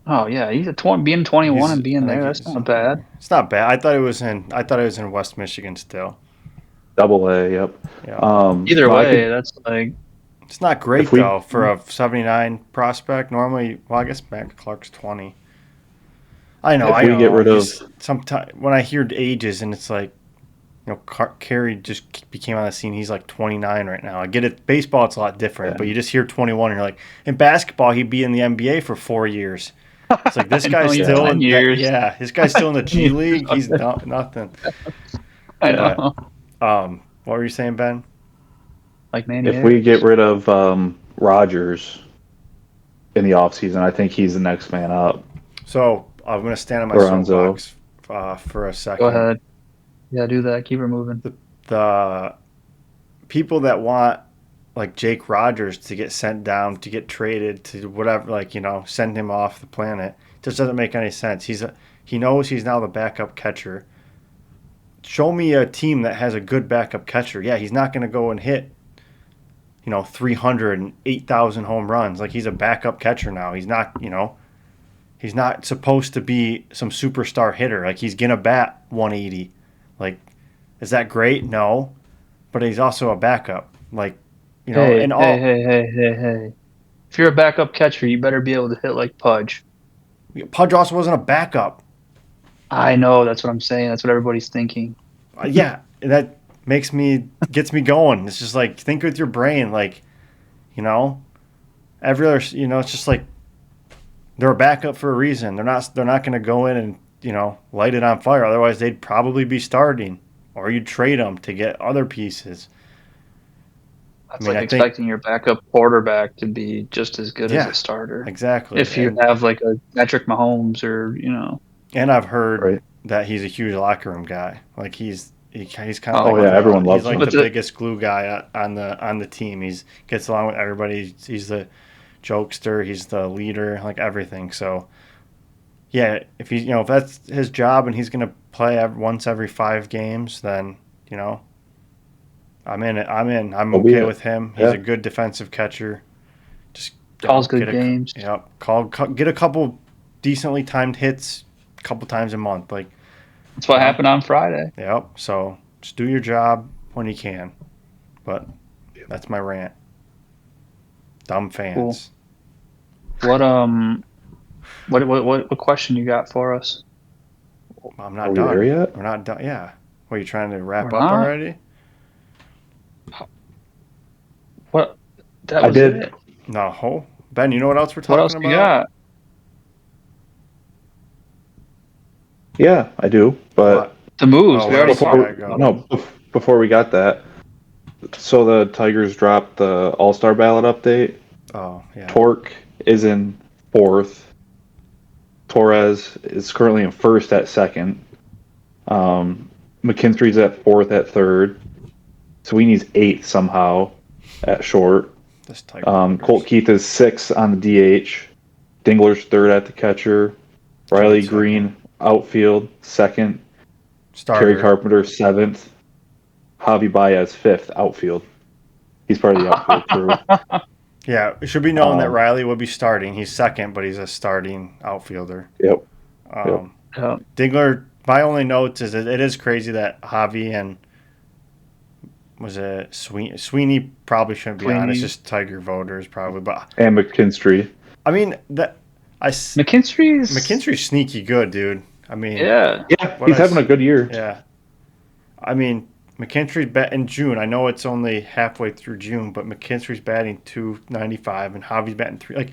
Oh yeah, he's a being 21 and being I there. think That's not bad. it's not bad. I thought it was in. I thought it was in West Michigan still. Double A, yep. Yeah. Either No, I way, could that's like It's not great if we though for a 79 prospect. Normally, well, I guess Matt Clark's 20. I know. if I we get know. rid of Just sometimes when I hear ages and it's like, Carey just became on the scene. He's like 29 right now. I get it. Baseball, it's a lot different, but you just hear 21 and you're like, in basketball, he'd be in the NBA for 4 years. It's like this I know guy's he's still 10 in that. years. Yeah, this guy's still in the G League. He's nothing. I But know. what were you saying, Ben? Like Manny if we get Ayers. rid of Rogers in the offseason, I think he's the next man up. So I'm gonna stand on my Lorenzo. soapbox for a second. Go ahead. Yeah, do that. Keep her moving. The people that want like Jake Rogers to get sent down, to get traded, to whatever, like send him off the planet, just doesn't make any sense. He knows he's now the backup catcher. Show me a team that has a good backup catcher. Yeah, he's not going to go and hit 300 and 8,000 home runs. Like he's a backup catcher now. He's not supposed to be some superstar hitter. Like he's gonna bat 180. Like, is that great? No, but he's also a backup. Like, Hey, and hey, all hey, hey, hey, hey. If you're a backup catcher, you better be able to hit like Pudge. Pudge also wasn't a backup. I know. That's what I'm saying. That's what everybody's thinking. Yeah, that gets me going. It's just like think with your brain. Like, every other, it's just like they're a backup for a reason. They're not going to go in and light it on fire. Otherwise, they'd probably be starting, or you'd trade them to get other pieces. That's like I think expecting your backup quarterback to be just as good as a starter. exactly. If you have like a Patrick Mahomes or And I've heard Right. that he's a huge locker room guy. Like he's kind of Oh, like yeah, everyone he's loves like him. the biggest glue guy on the team. He's gets along with everybody. He's the jokester. He's the leader. Like everything. So yeah, if he's if that's his job and he's gonna play once every 5 games, then I'm in it. I'm in. I'm He'll be okay it. with him. He's Yeah. a good defensive catcher. Just Calls good games. Yep. Get a couple decently timed hits a couple times a month. Like, That's what happened on Friday. yep. So just do your job when you can. But that's my rant. Dumb fans. Cool. What question you got for us? I'm not Are we done. there yet? We're not done. Yeah. What, are you trying to wrap We're up not? already? What? That I was did. it. No. Ben, you know what else we're What talking else about? you got? Yeah, I do. But What? The moves. Oh, We what already else you talked. got? Go. no, before we got that, so the Tigers dropped the All-Star ballot update. Oh, yeah. Torque is in fourth. Torres is currently in first at second. McKinstry's at fourth at third. Sweeney's eighth somehow at short. This Tiger voters. Colt Keith is sixth on the DH. Dingler's third at the catcher. Riley Second. Green outfield second. Starter. Kerry Carpenter seventh. Javi Baez fifth outfield. He's part of the outfield crew. Yeah, it should be known that Riley will be starting. He's second, but he's a starting outfielder. Yep. Yeah. Dingler, my only notes is that it is crazy that Javi and was it Sweeney probably shouldn't be on. It's just Tiger voters probably, but And McKinstry. I mean McKinstry's sneaky good, dude. I mean, Yeah. Yeah, he's having a good year. Yeah, I mean McKinstry's in June. I know it's only halfway through June, but McKinstry's batting 295 and Javi's batting 3. Like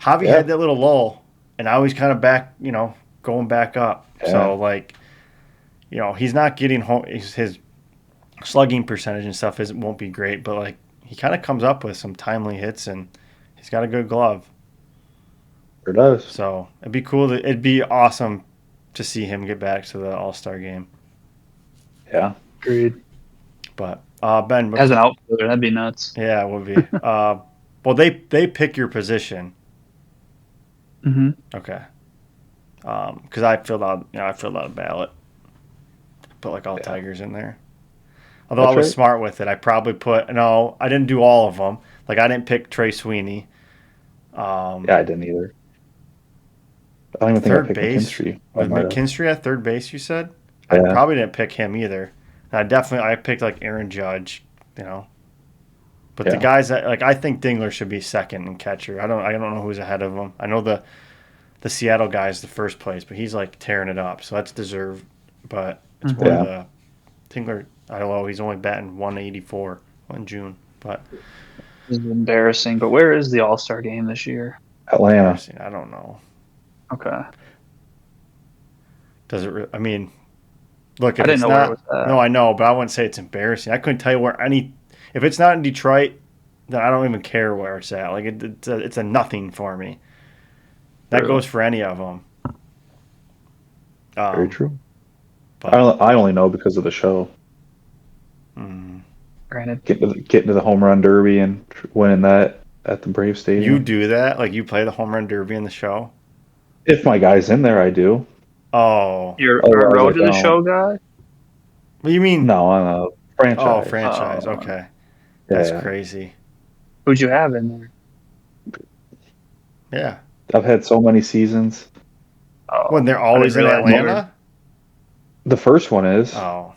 Javi had that little lull, and now he's kind of back. Going back up. Yeah. So he's not getting home. His slugging percentage and stuff won't be great, but like he kind of comes up with some timely hits, and he's got a good glove. Sure does. So it'd be awesome to see him get back to the All-Star game. Yeah. Agreed. But Ben, As an outfielder, that'd be nuts. yeah, it would be. Well, they pick your position. Mm-hmm. Okay. Because I filled out a ballot, put like all Tigers in there. Although That's I was right. smart with it, I probably I didn't do all of them. Like I didn't pick Trey Sweeney. Yeah, I didn't either. I don't even think I Third picked base McKinstry. with McKinstry at third base. You said Yeah. I probably didn't pick him either. And I picked like Aaron Judge. But the guys that I think Dingler should be second in catcher. I don't know who's ahead of him. I know the Seattle guy is the first place, but he's like tearing it up, so that's deserved. But it's more the Dingler. I don't know. He's only batting 184 in June, but This is embarrassing. But where is the All-Star game this year? Atlanta. I don't know. Okay. Does it? I mean, look, I if didn't it's know not, where it was at. no, I know, but I wouldn't say it's embarrassing. I couldn't tell you where if it's not in Detroit, then I don't even care where it's at. Like it's a nothing for me. That True. goes for any of them. Very true. But, I only know because of the show. Granted. Getting to the home run derby and winning that at the Brave Stadium. you do that? Like you play the home run derby in the show? If my guy's in there, I do. Oh, You're Otherwise, a road I to the don't. show guy? what do you mean? No, on a franchise. Oh, franchise. Oh. Okay, that's Yeah. crazy. Who'd you have in there? Yeah, I've had so many seasons. Oh, when they're I didn't always in realize you Atlanta. The first one is Oh,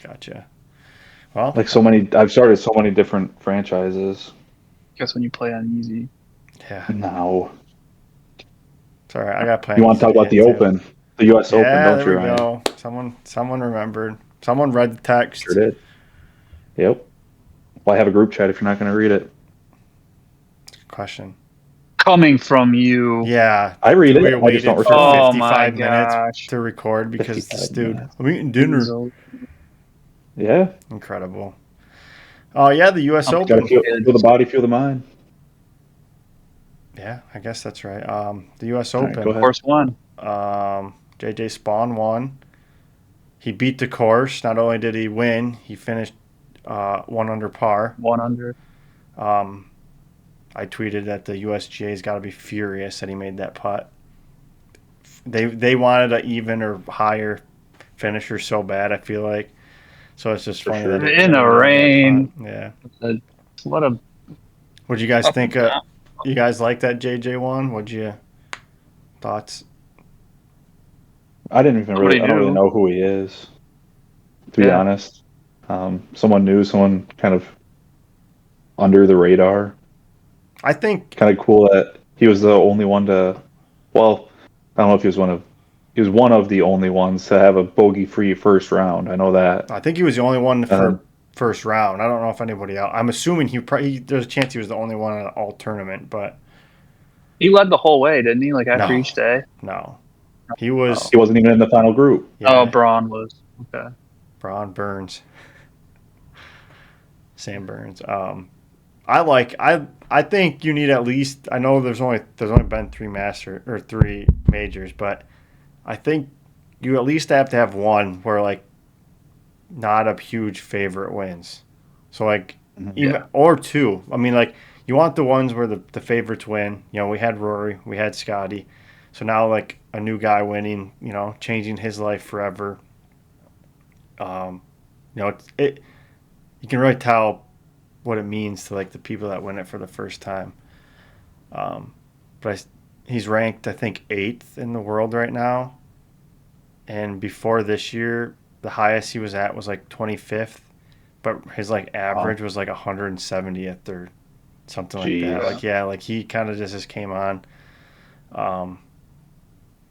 gotcha. Well, like so many. I've started so many different franchises. Guess when you play on easy. yeah. No, Sorry, I got plans. you want to talk about the Open, the U.S. Open, don't there you, we Ryan? go. Someone remembered. Someone read the text. Sure did. Yep. Well, I have a group chat if you're not going to read it. Question. Coming from you. Yeah. I read it. We I just waited don't for respond. Oh 55 my minutes gosh. to record because 55 this dude, minutes. I'm eating dinner. Yeah. Incredible. Oh, yeah, the U.S. I'm Open. Got to feel the body, feel the mind. Yeah, I guess that's right. The U.S. All right, Open. go ahead. Course one. J.J. Spawn won. He beat the course. Not only did he win, he finished 1 under par. 100. I tweeted that the USGA's got to be furious that he made that putt. They wanted an even or higher finisher so bad, I feel like. So it's just For funny. sure. That In the rain. Yeah. What a What did you guys think? you guys like that JJ one? What'd you thoughts? I didn't even really. Nobody I don't really knew. know who he is, to be Yeah. honest. Someone new, someone kind of under the radar. I think Kind of cool that he was the only one to. Well, I don't know if he was one of. He was one of the only ones to have a bogey-free first round. I know that. I think he was the only one And for then, first round. I don't know if anybody else. I'm assuming there's a chance he was the only one in all tournament, but He led the whole way, didn't he? Like after no, each day. no, he Oh, was he wasn't even in the final group. oh, yeah. Braun was okay. Braun Burns, Sam Burns. I think you need at least. I know there's only been three majors, but I think you at least have to have one where like not a huge favorite wins. So like Mhm. even Yeah. or two. I mean like you want the ones where the favorites win. You know, we had Rory, we had Scotty. So now like a new guy winning, you know, changing his life forever. Um, you know, it you can really tell what it means to like the people that win it for the first time. Um, but he's ranked I think eighth in the world right now, and before this year, the highest he was at was like 25th, but his like Wow. average was like 170th or something like that. Jeez. Like yeah, like he kind of just came on. Um,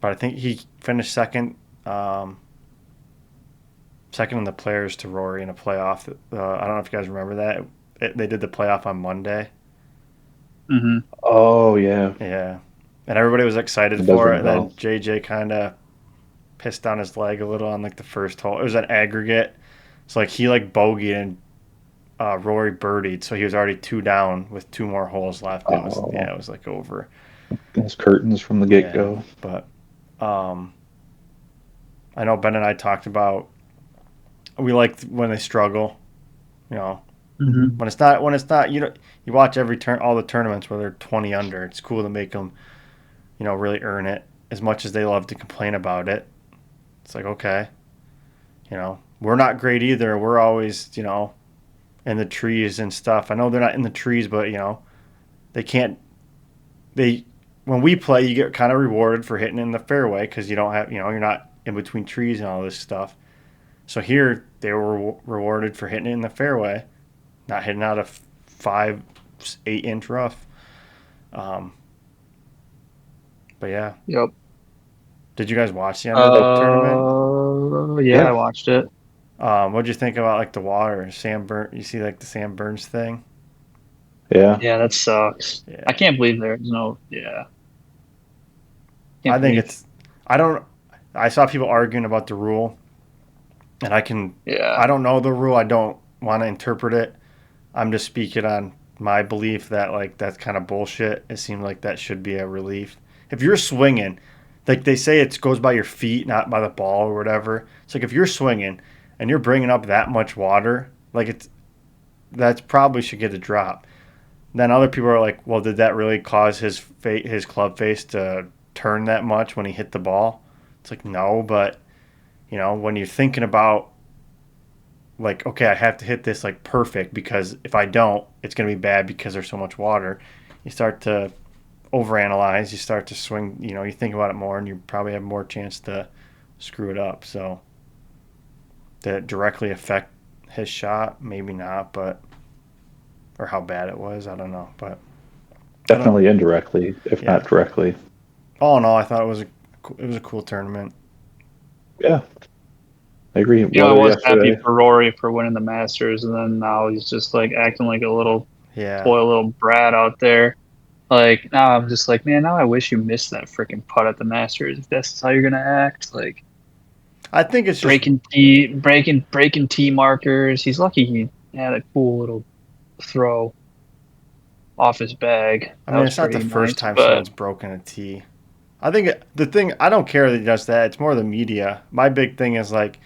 but I think he finished um, second in the players to Rory in a playoff. I don't know if you guys remember that. They did the playoff on Monday. Hmm. Oh yeah. Yeah, and everybody was excited It does for ring it. a And then bell. JJ kind of pissed down his leg a little on like the first hole. It was an aggregate, so like he like bogeyed and Rory birdied, so he was already two down with two more holes left. And Oh, it was like over. those curtains from the get Yeah, go. but um, I know Ben and I talked about we like when they struggle. You know, Hmm. when it's not you watch every turn all the tournaments where they're 20 under. It's cool to make them really earn it as much as they love to complain about it. It's like okay, we're not great either. We're always in the trees and stuff. I know they're not in the trees, but they can't they when we play, you get kind of rewarded for hitting in the fairway because you don't have you're not in between trees and all this stuff. So here they were rewarded for hitting it in the fairway, not hitting out a 5-8 inch rough. Um, but yeah, Yep. did you guys watch the end of the tournament? Yeah, I Yeah. watched it. What'd you think about like the water, Sam Burn? You see like the Sam Burns thing? Yeah. Yeah, that sucks. I Yeah, can't believe there's no. Yeah, I can't think believe. it's. I don't. I saw people arguing about the rule, and I can. Yeah. I don't know the rule. I don't want to interpret it. I'm just speaking on my belief that like that's kind of bullshit. It seemed like that should be a relief. If you're swinging, like they say, it goes by your feet, not by the ball or whatever. It's like if you're swinging and you're bringing up that much water, like that probably should get a drop. Then other people are like, well, did that really cause his club face to turn that much when he hit the ball? It's like no, but when you're thinking about like, okay, I have to hit this like perfect because if I don't, it's going to be bad because there's so much water. You start to overanalyze. You start to swing. You think about it more, and you probably have more chance to screw it up. So, did it directly affect his shot? Maybe not, but or how bad it was, I don't know. But I don't. Definitely indirectly, if Yeah. not directly. All in all, I thought it was a cool tournament. Yeah, I agree. I Weather was happy yesterday. for Rory for winning the Masters, and then now he's just like acting like a little Yeah, spoiled little brat out there. Like now, I'm just like, man, now I wish you missed that freaking putt at the Masters. If that's how you're gonna act, like I think it's just. breaking tee markers. He's lucky he had a cool little throw off his bag. I That mean, was it's not the pretty first nice. time But someone's broken a tee. I think the thing I don't care that he does that. It's more the media. My big thing is like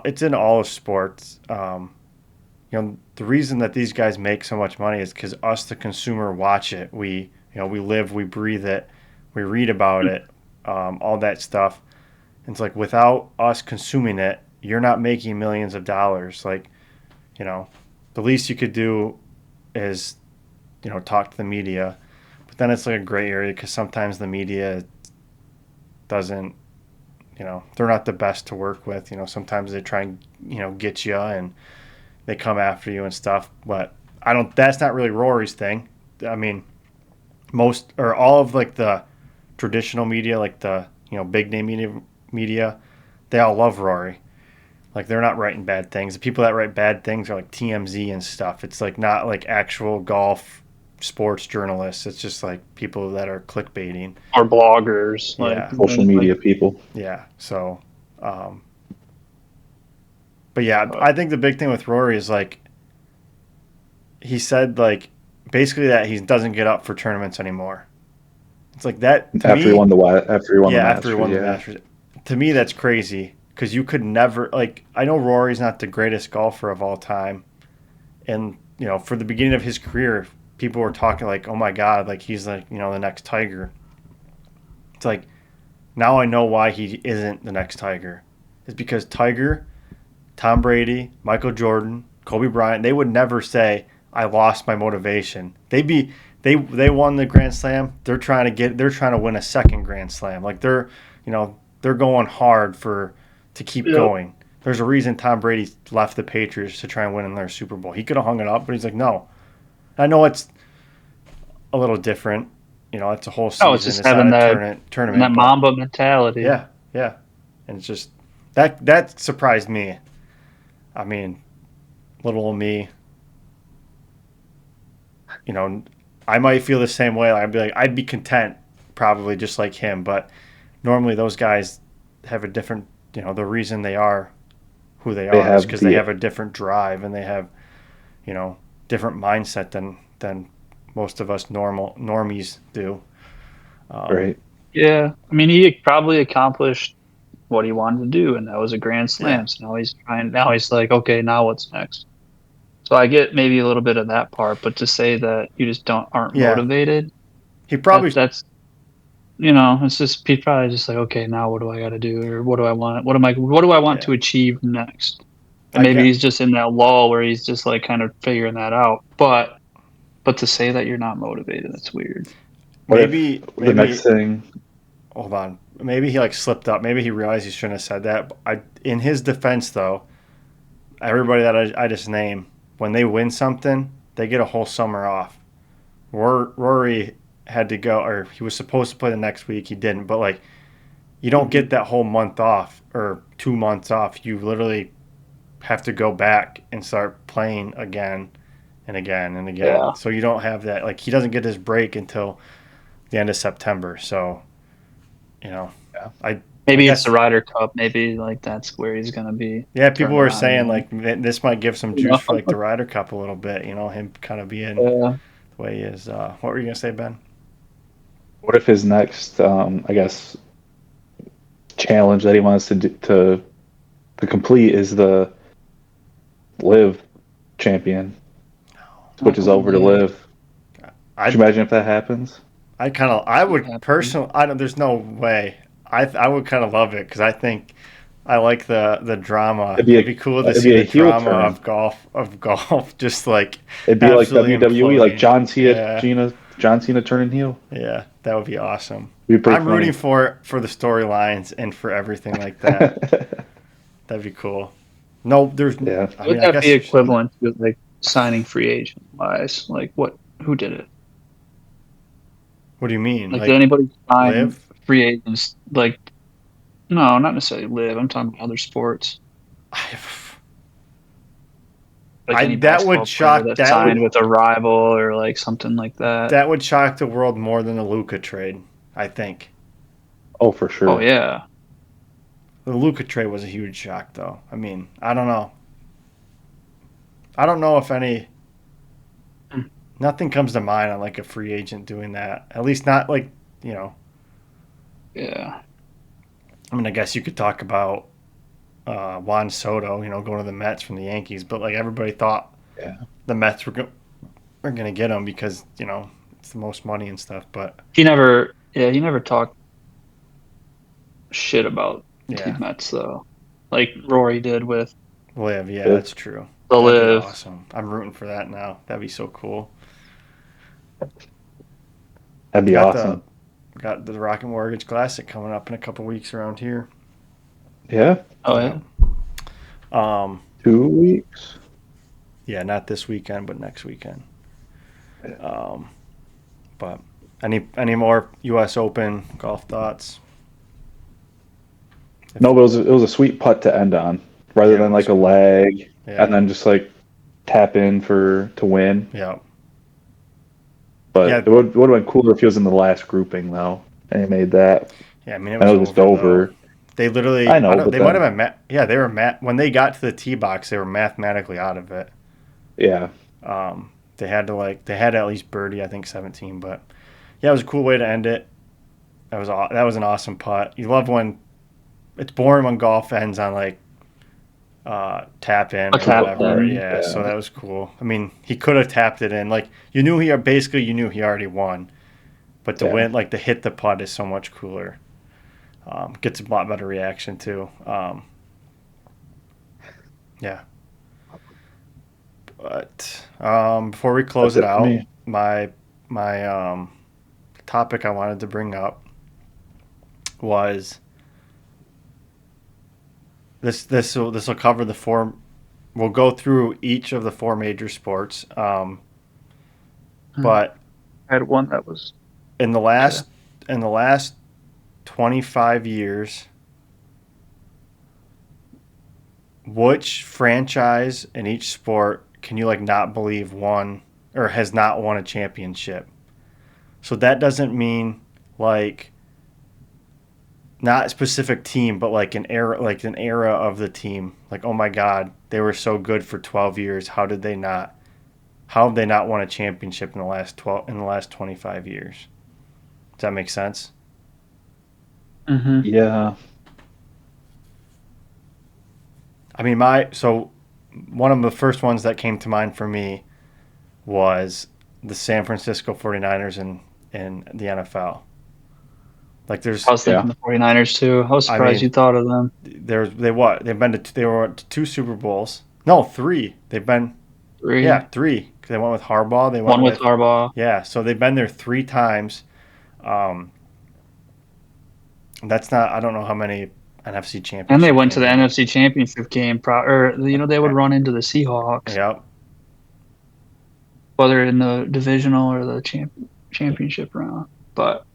it's in all of sports. The reason that these guys make so much money is because us, the consumer, watch it. We live, we breathe it, we read about it, all that stuff. And it's like without us consuming it, you're not making millions of dollars. Like, you know, the least you could do is talk to the media. But then it's like a gray area because sometimes the media doesn't, they're not the best to work with. Sometimes they try and, get you and they come after you and stuff. But that's not really Rory's thing. I mean, most or all of like the traditional media, like the, big name media, they all love Rory. Like they're not writing bad things. The people that write bad things are like TMZ and stuff. It's like not like actual golf sports journalists. It's just like people that are clickbaiting. Or bloggers, Yeah. Social media people. Yeah. So, but yeah, I think the big thing with Rory is like he said like basically that he doesn't get up for tournaments anymore. It's like that to After me. he won the After he Masters, won the yeah. Masters. To me, that's crazy because you could never like. I know Rory's not the greatest golfer of all time, and for the beginning of his career, people were talking like, "Oh my God, like he's like the next Tiger." It's like now I know why he isn't the next Tiger. It's because Tiger, Tom Brady, Michael Jordan, Kobe Bryant, they would never say, "I lost my motivation." They won the Grand Slam. They're trying to win a second Grand Slam. Like they're going hard to keep going. There's a reason Tom Brady left the Patriots to try and win another Super Bowl. He could have hung it up, but he's like, no. I know it's a little different. It's a whole No, it's season. just It's not having a that tournament. But Mamba mentality. yeah, and it's just that surprised me. I mean, little old me. I might feel the same way. I'd be content, probably just like him. But normally those guys have a different, the reason they are who they are is because they have a different drive and they have, different mindset than most of us normies do. Right. Yeah, I mean, he probably accomplished what he wanted to do, and that was a Grand Slam. Yeah. So now he's trying. Now he's like, okay, now what's next? So I get maybe a little bit of that part, but to say that you just aren't Yeah. motivated, He probably that's it's just he's probably just like, okay, now what do I got to do, or what do I want? What do I want to achieve next? And maybe he's just in that lull where he's just like kind of figuring that out. But to say that you're not motivated, that's weird. maybe the next thing. Hold on. Maybe he like slipped up. Maybe he realized he shouldn't have said that. In his defense, though, everybody that I just named, when they win something, they get a whole summer off. Rory had to go, or he was supposed to play the next week. He didn't. But like, you don't get that whole month off or 2 months off. You literally have to go back and start playing again and again and again. Yeah. So you don't have that. Like he doesn't get his break until the end of September. So, Maybe it's the Ryder Cup. Maybe like that's where he's gonna be. Yeah, people were saying like this might give some juice for like the Ryder Cup a little bit. Him kind of being the way he is. What were you gonna say, Ben? What if his next, I guess, challenge that he wants to complete is the Live champion, switches over to Live? Could you imagine if that happens? I would personally. There's no way. I would kind of love it because I think I like the drama. It'd be cool to see the drama of golf. Just like it'd be like WWE, like John Cena turning heel. Yeah, that would be awesome. I'm rooting for the storylines and for everything like that. That'd be cool. No, there's. Yeah. Would that be equivalent to like signing free agent wise? Like what? Who did it? What do you mean? Like did anybody sign Live? Free agents? Like, no, not necessarily Live. I'm talking about other sports. Like that would shock. That signed with a rival or like something like that. That would shock the world more than the Luka trade, I think. Oh, for sure. Oh yeah. The Luka trade was a huge shock, though. I mean, I don't know. I don't know if any. Nothing comes to mind on like a free agent doing that. At least not like Yeah. I mean, I guess you could talk about Juan Soto, going to the Mets from the Yankees, but like everybody thought the Mets were going to get him because it's the most money and stuff. But he never talked shit about the Mets though, like Rory did with Live. Yeah, that's true. The That'd Live. be awesome. I'm rooting for that now. That'd be so cool. That'd be awesome. Got the Rocket Mortgage Classic coming up in a couple weeks around here. Yeah, Oh Yeah. yeah. 2 weeks. Yeah, not this weekend, but next weekend. Yeah. But any more U.S. Open golf thoughts? No, but it was a sweet putt to end on, rather Yeah, it than was like a cool. leg, Yeah. and then just like tap in to win. Yeah. But Yeah. it would have been cooler if he was in the last grouping though, and he made that. Yeah. I mean, it And was it was just over though. over. They literally, I know, but they might have then been, yeah, they were, when they got to the tee box, they were mathematically out of it. yeah, They had to at least birdie, I think 17, but yeah, it was a cool way to end it. That was an awesome putt. You love when it's boring when golf ends on like tap in A or tap whatever. in. Yeah, so yeah, that was cool. I mean, he could have tapped it in. Like you knew you knew he already won, but the yeah. win, like the hit the putt is so much cooler. Gets a lot better reaction too. Yeah, but before we close That's it it for out, me. my topic I wanted to bring up was this will cover the four. We'll go through each of the four major sports. But I had one that was in the okay. last in the last 25 years, which franchise in each sport can you like not believe won or has not won a championship? So that doesn't mean like not a specific team, but like an era of the team. Like, oh my God, they were so good for 12 years. How did they not? How have they not won a championship in the last 25 years? Does that make sense? Mm-hmm. Yeah, I mean, one of the first ones that came to mind for me was the San Francisco 49ers in the NFL. Like I there's was yeah. thinking the 49ers too. I was I surprised mean, you thought of them. they were to two Super Bowls. No, three. They've been Three. three. 'Cause they went with Harbaugh. They went One with with Harbaugh. yeah. So they've been there three times. Um, that's not. I don't know how many NFC And they Championship went to games the they've been. NFC Championship game. They would run into the Seahawks, Yep. whether in the divisional or the championship round. But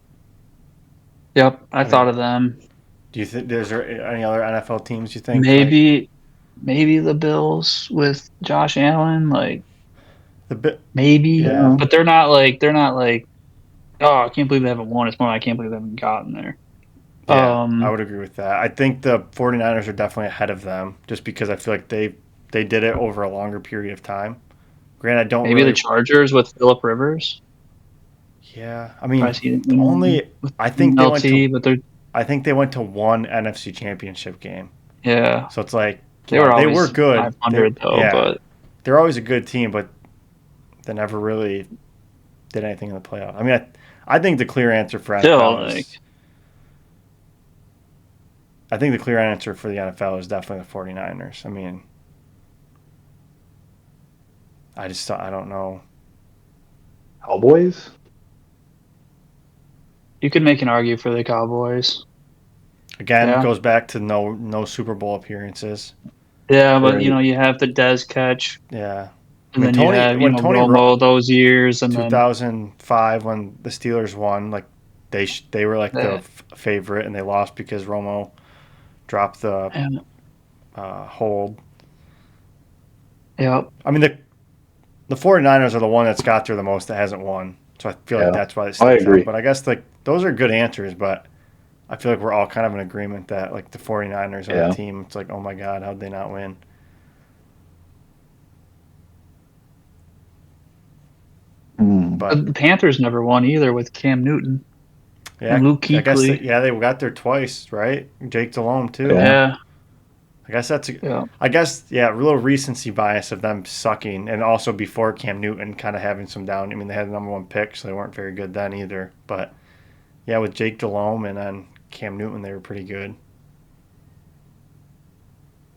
yep, I I thought mean, of them. do you think there's any other NFL teams you think like Maybe, maybe the Bills with Josh Allen, like the bit? maybe, Yeah. Yeah. but they're not like, oh, I can't believe they haven't won. It's more, I can't believe they haven't gotten there. Yeah, I Um, would agree with that. I think the 49ers are definitely ahead of them just because I feel like they did it over a longer period of time. Granted, I don't maybe the really. Chargers with Philip Rivers. Yeah, I mean, Probably see it the in, only with I think they went LT, to but they're I think they went to one NFC Championship game. yeah, So it's like, they were they were always good. They 500 though. yeah, But they're always a good team, but they never really did anything in the playoff. I mean, I think the clear answer for still, NFL like is I think the clear answer for the NFL is definitely the 49ers. I mean, I don't know. Cowboys. you could make an argue for the Cowboys. Again, Yeah, goes back to no Super Bowl appearances. yeah, but Right. you have the Dez catch, Yeah. I and mean then you Tony have when Tony Romo those years, and then 2005 when the Steelers won, like they were like the the favorite and they lost because Romo dropped the and hold. yep, I mean the 49ers are the one that's got through the most that hasn't won. So I feel like Yeah, that's why it I sticks out. agree. But I guess like those are good answers, but I feel like we're all kind of in agreement that like the 49ers are the Yeah. team. It's like, "Oh my god, how'd they not win?" But the Panthers never won either with Cam Newton and yeah, Luke I guess Kuechly. yeah, they got there twice, right? Jake Delhomme too. Yeah. Yeah, I guess that's yeah, I guess yeah, a little recency bias of them sucking, and also before Cam Newton kind of having some down. I mean, they had the number one pick, so they weren't very good then either. But yeah, with Jake Delhomme and then Cam Newton, they were pretty good.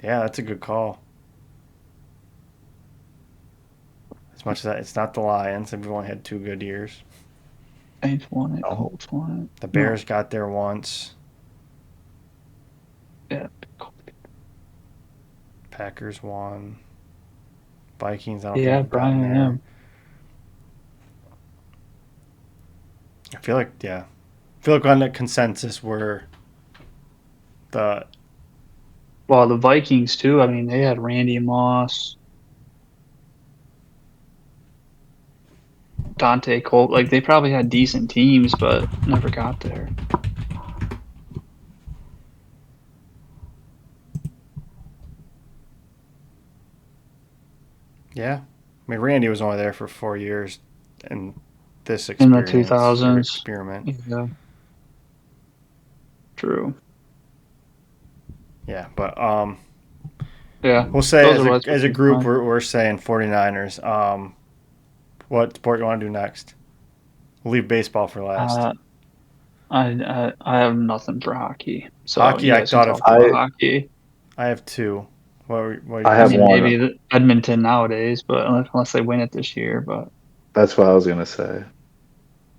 Yeah, that's a good call. As much as that, it's not the Lions. They've only had 2 good years. Saints won it. No. Colts won it. The Bears got there once. Yeah. Packers won. Vikings, I don't think Yeah, have gotten Brian. there. Yeah. I feel like on the consensus we're the Well, the Vikings too. I mean, they had Randy Moss, Dante Colt. Like they probably had decent teams, but never got there. yeah. I mean, Randy was only there for 4 years, and this In the experience or 2000s. experiment. Yeah. True. Yeah, but Yeah. we'll say Those are what's as a group fun. we're saying 49ers. What sport you want to do next? We'll leave baseball for last. I have nothing for hockey, so Hockey, you I guys can thought talk of. about hockey. I have 2. What do I you I have say? mean, one. maybe Edmonton nowadays, but unless they win it this year. But That's what I was gonna say.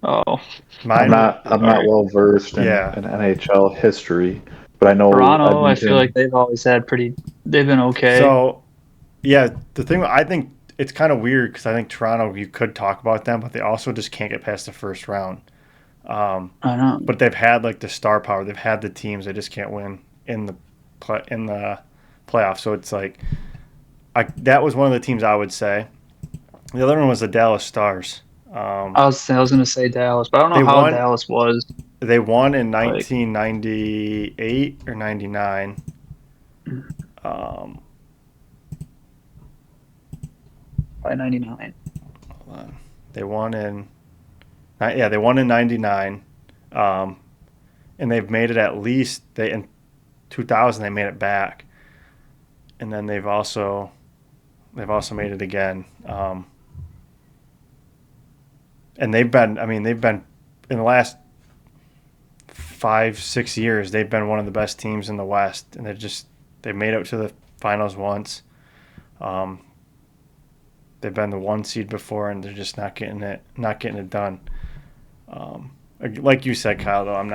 oh, I'm Mine, not I'm not sorry. well versed yeah. in NHL history, but I know Toronto, I feel like Edmonton. they've always had pretty. They've been okay. So, yeah, the thing I think it's kind of weird because I think Toronto you could talk about them, but they also just can't get past the first round. Um, I know. but they've had like the star power. They've had the teams. They just can't win in the playoffs. So it's like that was one of the teams I would say. The other one was the Dallas Stars. I was gonna say Dallas, but I don't They know how won. Dallas was They won in like 1998 or 99. Um, by '99. hold on. They won in they won in 99. And they've made it at least in 2000 they made it back. And then they've also made it again. And they've been in the last 5-6 years they've been one of the best teams in the West, and they made it to the finals once. They've been the 1 seed before, and they're just not getting it done. Like you said, Kyle, though, I'm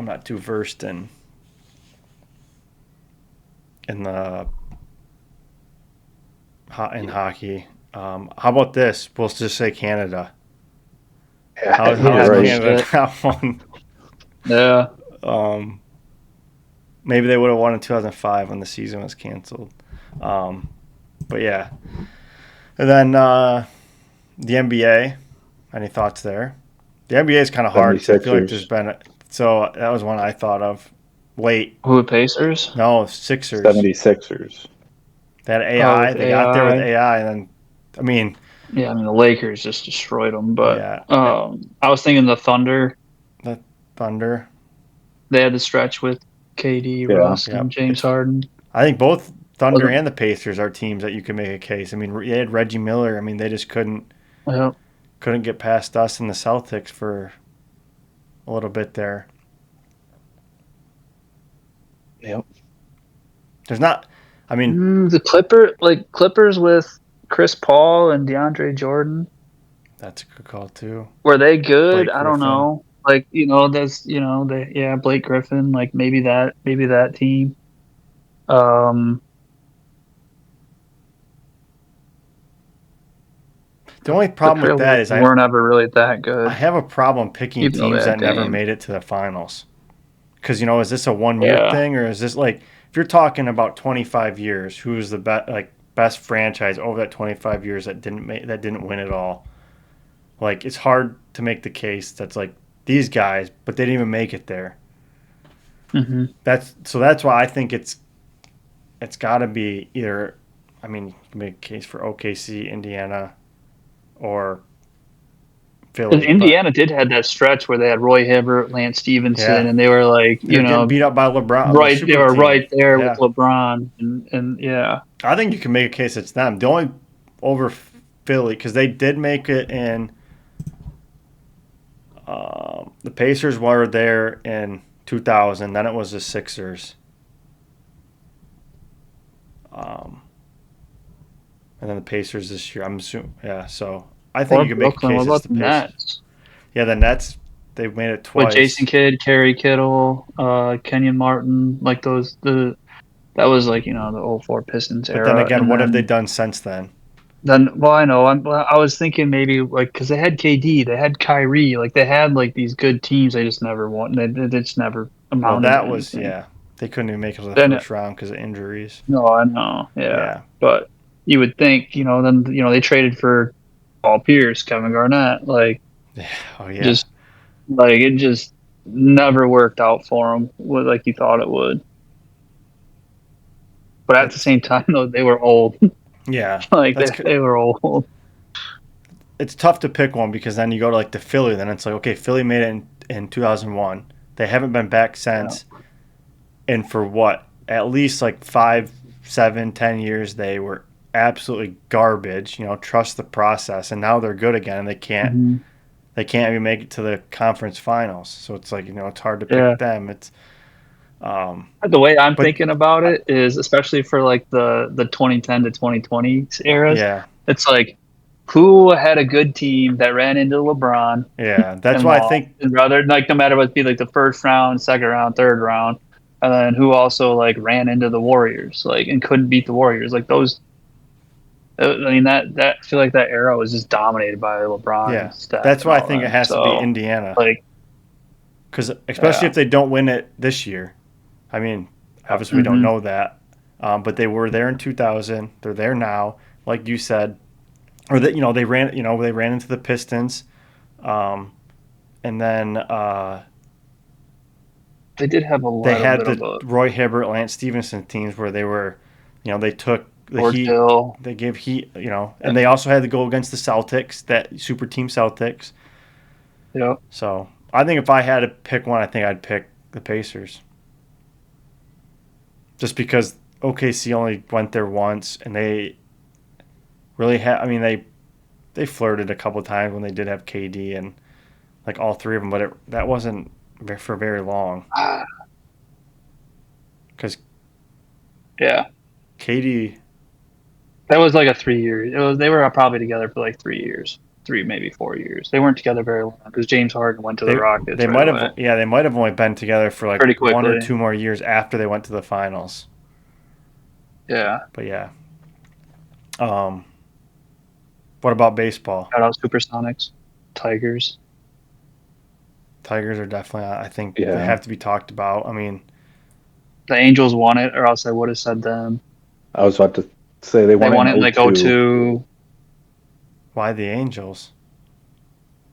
not too versed in the in hockey. How about this? We'll just say Canada. How Yeah, is no Canada shit. not won? Yeah. Maybe they would have won in 2005 when the season was canceled. But yeah. And then the NBA. Any thoughts there? The NBA is kind of hard because I feel like there's 76ers. been so that was one I thought of late. Who, Pacers? No, Sixers. 76ers. They had Oh, AI. with They got there with AI. AI, and then I mean, Yeah, I mean the Lakers just destroyed them. But yeah, I was thinking the Thunder. the Thunder. They had the stretch with KD, Yeah. Russ, Yep. and James Harden. I think both Thunder Wasn't and the Pacers are teams that you can make a case. I mean, they had Reggie Miller. I mean, they just yeah. couldn't get past us and the Celtics for a little bit there. Yep. There's not. I mean, The Clippers with Chris Paul and DeAndre Jordan. that's a good call too. Were they good? Blake I don't Griffin. know. Like, Blake Griffin, like maybe that team. Um The only the problem with that is Trailblazers weren't ever really that I good, have a problem picking even though they teams had that never Dame. made it to the finals. Because is this a 1 year Yeah. thing, or is this like if you're talking about 25 years, who's the best franchise over that 25 years that didn't win it all? Like it's hard to make the case that's like these guys, but they didn't even make it there. Hmm. That's why I think it's got to be either. I mean, you can make a case for OKC, Indiana, or Because Philly, but Indiana did have that stretch where they had Roy Hibbert, Lance Stevenson, yeah, and they were like, they're getting beat up by LeBron, the right. They super were team. right there with Yeah, LeBron, and yeah, I think you can make a case it's them. The only over Philly because they did make it in. The Pacers were there in 2000. Then it was the Sixers. and then the Pacers this year. I'm assuming, yeah. So I think Or you can make a Brooklyn. What case it's about the the Pacers. Nets? Yeah, the Nets. They've made it With Jason twice. Kidd, Kerry Kittle, Kenyon Martin, like that was like, the '04 Pistons But then era. again, And what have they then done since then? well, I know. I was thinking maybe like because they had KD, they had Kyrie, like they had like these good teams. They just never won. They just never Well, amounted to that was anything. yeah. They couldn't even make it to the Then first round because of injuries. no, I know, yeah, Yeah. but you would think, then they traded for Paul Pierce, Kevin Garnett, like Yeah. Oh yeah. just like it just never worked out for them like you thought it would. But at the It's same time, though, they were old. yeah. Like That's they were old. it's tough to pick one because then you go to like the Philly. Then it's like okay, Philly made it in 2001. They haven't been back Yeah. since. And for what? At least like 5, 7, 10 years, they were absolutely garbage. Trust the process, and now they're good again. And they can't. Hmm. They can't even make it to the conference finals. So it's like it's hard to Yeah. pick them. It's The way I'm but thinking about it is, especially for like the 2010 to 2020 eras, yeah, it's like who had a good team that ran into LeBron yeah. That's and why I lost, think and rather like no matter what, be like the first round, second round, third round, and then who also like ran into the Warriors, like and couldn't beat the Warriors, like those. I mean that I feel like that era was just dominated by LeBron and yeah. Steph That's and why I all think it them. has to be So Indiana like because especially yeah. if they don't win it this year. I mean, obviously we don't Hmm. know that, but they were there in 2000. They're there now, like you said, or that they ran into the Pistons, um, and then They did have a they little had bit of the a Roy Hibbert, Lance Stevenson teams where they were, they took the George Heat, Hill. they gave Heat, and they also had to go against the Celtics, that super team Celtics. Yeah. So I think if I had to pick one, I think I'd pick the Pacers, just because OKC only went there once, and they really had. I mean, they flirted a couple times when they did have KD and like all three of them, but that wasn't for very long because Yeah. KD. That was like a 3 year. They were probably together for like 3 years, three maybe 4 years. They weren't together very long because James Harden went to the They Rockets right might away, have they might have only been together for like pretty one or quickly. two more years after they went to the finals. Yeah. But yeah, um, what about baseball? Shout out Supersonics, Tigers. Tigers are definitely. I think they Yeah, have to be talked about. I mean, The Angels won it, or else I would have said them. I was about to say they They won it won in it in like '02. '02. why the Angels?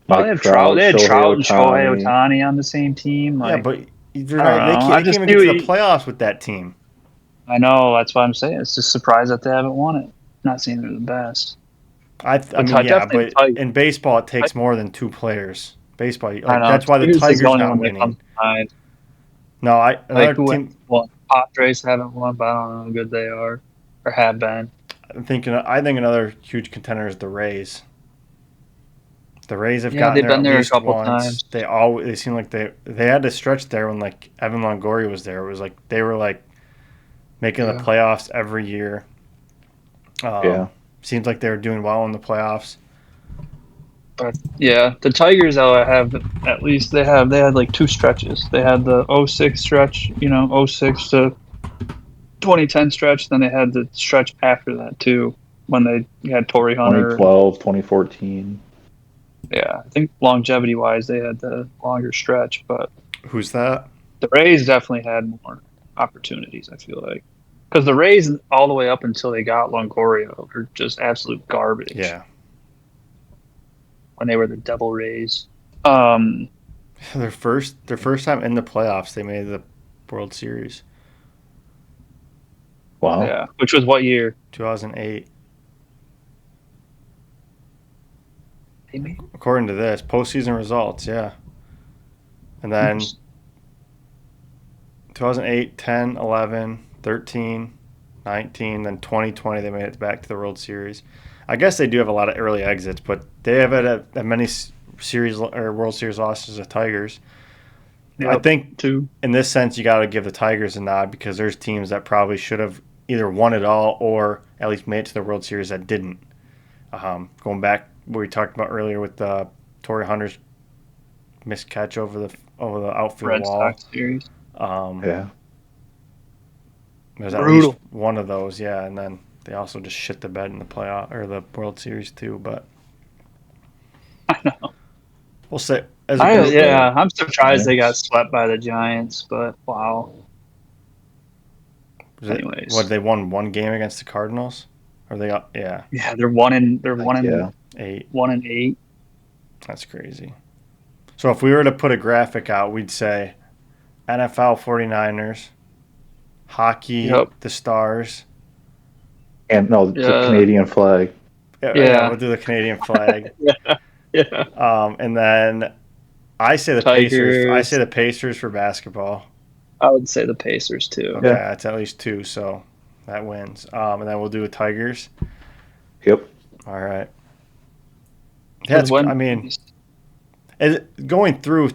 Well, they Mike have Trout. Trout, They had Shohei Trout and Shohei Otani. Otani on the same team. Yeah, Like but they're I don't not. know. They I can't just even get knew. to the playoffs with that team. I know. That's why I'm saying it's just surprised that they haven't won it. Not saying they're the best, I but mean, yeah, definitely but the Tigers. in baseball, it takes more than two players. Baseball, I like know. that's why the Tigers is the Tigers only not one that winning. comes to mind. No, Like another who has team. won? Padres haven't won, but I don't know how good they are or have been. I think another huge contender is the Rays. The Rays have Yeah, gotten they've there been at there a least couple once. times. They seem like they had a stretch there when like Evan Longoria was there. It was like they were like making the Yeah. playoffs every year. Yeah, Seems like they were doing well in the playoffs. But yeah, the Tigers though have at least they had like two stretches. They had the '06 stretch, '06 to 2010 stretch. Then they had the stretch after that too, when they had Torrey Hunter. 2012, 2014. Yeah, I think longevity wise, they had the longer stretch, but Who's that? the Rays definitely had more opportunities. I feel like because the Rays all the way up until they got Longoria were just absolute garbage Yeah, when they were the Devil Rays. Um, their first time in the playoffs, they made the World Series, Wow. yeah, which was what year? 2008. They made According to this postseason results, yeah, and then 2008, 10, 11, 13, 19, then 2020 they made it back to the World Series. I guess they do have a lot of early exits, but they have had as many series or World Series losses as Tigers. I Yep, think two. in this sense you got to give the Tigers a nod because there's teams that probably should have either won it all or at least made it to the World Series that didn't. Going back what we talked about earlier with Torrey Hunter's missed catch over the outfield Red wall. Sox series. Yeah. There's at least Brutal. one of those, yeah, and then they also just shit the bed in the playoff or the World Series too. But I know. we'll say as it goes. I'm surprised they got Yes. swept by the Giants, but wow. Anyways. What they won one game against the Cardinals, or they got Yeah, they're one in Yeah. 8. 1-8. That's crazy. So if we were to put a graphic out, we'd say NFL 49ers, hockey, Yep. the Stars. And no, the Yeah. Canadian flag. Yeah. We'll do the Canadian flag. Yeah. And then I say the Tigers. Pacers. I say the Pacers for basketball. I would say the Pacers too. Okay, Yeah. that's at least 2, so that wins. And then we'll do the Tigers. Yep. All right. That's. I mean, going through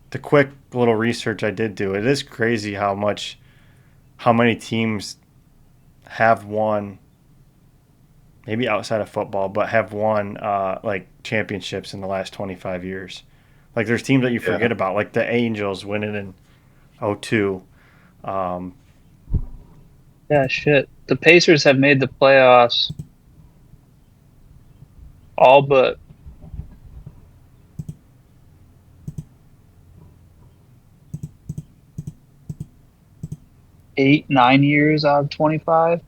the quick little research I did do, it is crazy how many teams have won, maybe outside of football, but have won like championships in the last 25 years. Like there's teams that you forget about, like the Angels winning in 2002. Yeah, shit. The Pacers have made the playoffs all but eight, 9 years out of 25.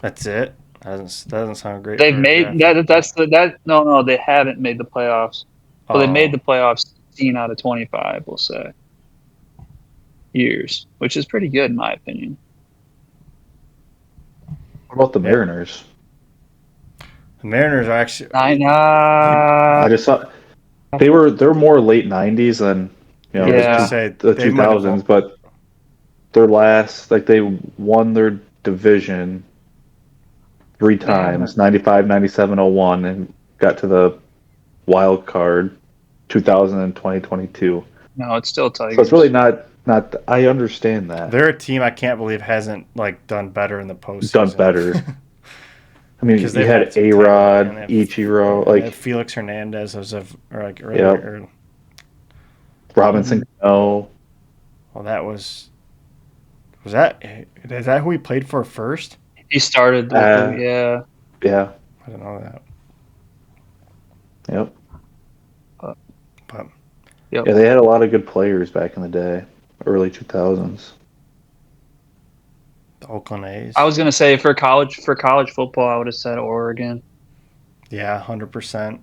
That's it. That doesn't sound great. They've for a made graphic, that. No, they haven't made the playoffs. Well, they made Oh. the playoffs 16 out of 25. We'll say years, which is pretty good in my opinion. What about the Mariners? The Mariners are actually. I just thought they're more late '90s than I was gonna say the they might have 2000s, won- but their last they won their division 3 times, 95, 97, 01, and got to the wild card 2000 and 2022. No, it's still Tigers. So it's really not I understand that. They're a team I can't believe hasn't like done better in the postseason. Done better. I mean, you Because they've had some A-Rod, talent, and they have- Ichiro, they like have Felix Hernandez as of or like Yep. earlier. Robinson. No, Well, that was that. Is that who he played for first? He started. Yeah. yeah, I don't know that. yep. But Yep. Yeah, they had a lot of good players back in the day, early 2000s. the Oakland A's. I was gonna say for college football, I would have said Oregon. Yeah, 100%.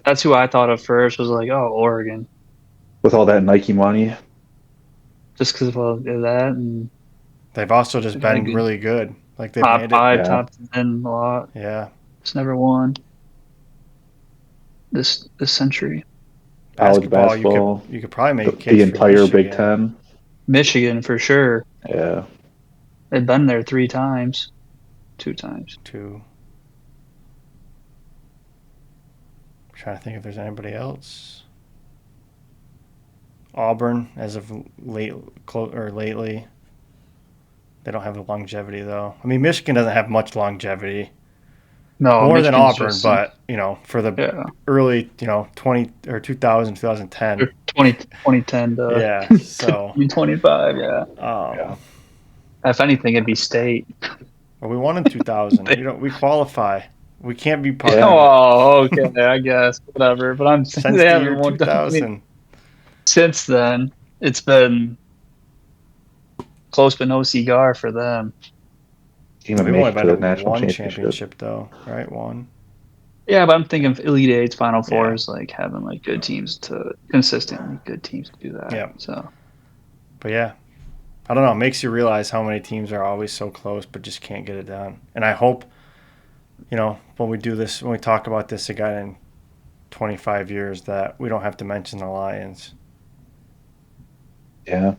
That's who I thought of first. Was like, oh, Oregon, With all that Nike money. just because of that and They've also just They've had been good- really good. Like they've top made it. 5, yeah. top 10 a lot. Yeah. Just never won this century. College Basketball, basketball, you could probably make a the case for entire Big Michigan. Ten. Michigan for sure. Yeah. They've been there 3 times, 2 times. Too. Trying to think if there's anybody else. Auburn, as of lately, they don't have the longevity though. I mean, Michigan doesn't have much longevity, No, more than Michigan's Auburn, just- but for the yeah, early 20 or 2000, 2010. or 2010 to Yeah, so 2025. Yeah. Yeah. If anything, it'd be state. well, we won in 2000. We qualify. We can't be part Yeah. of it. Oh, okay, I guess whatever. But I'm saying Since they the haven't year won. 2000. Since then, it's been close but no cigar for them. Even We've make only it to been the to national one championship. championship though, right? One. Yeah, but I'm thinking of Elite Eight's Final Yeah. Fours, like having like good teams to consistently good teams to do that. Yeah. So But yeah, I don't know. It makes you realize how many teams are always so close but just can't get it done. And I hope, when we talk about this again in 25 years, that we don't have to mention the Lions. Yeah.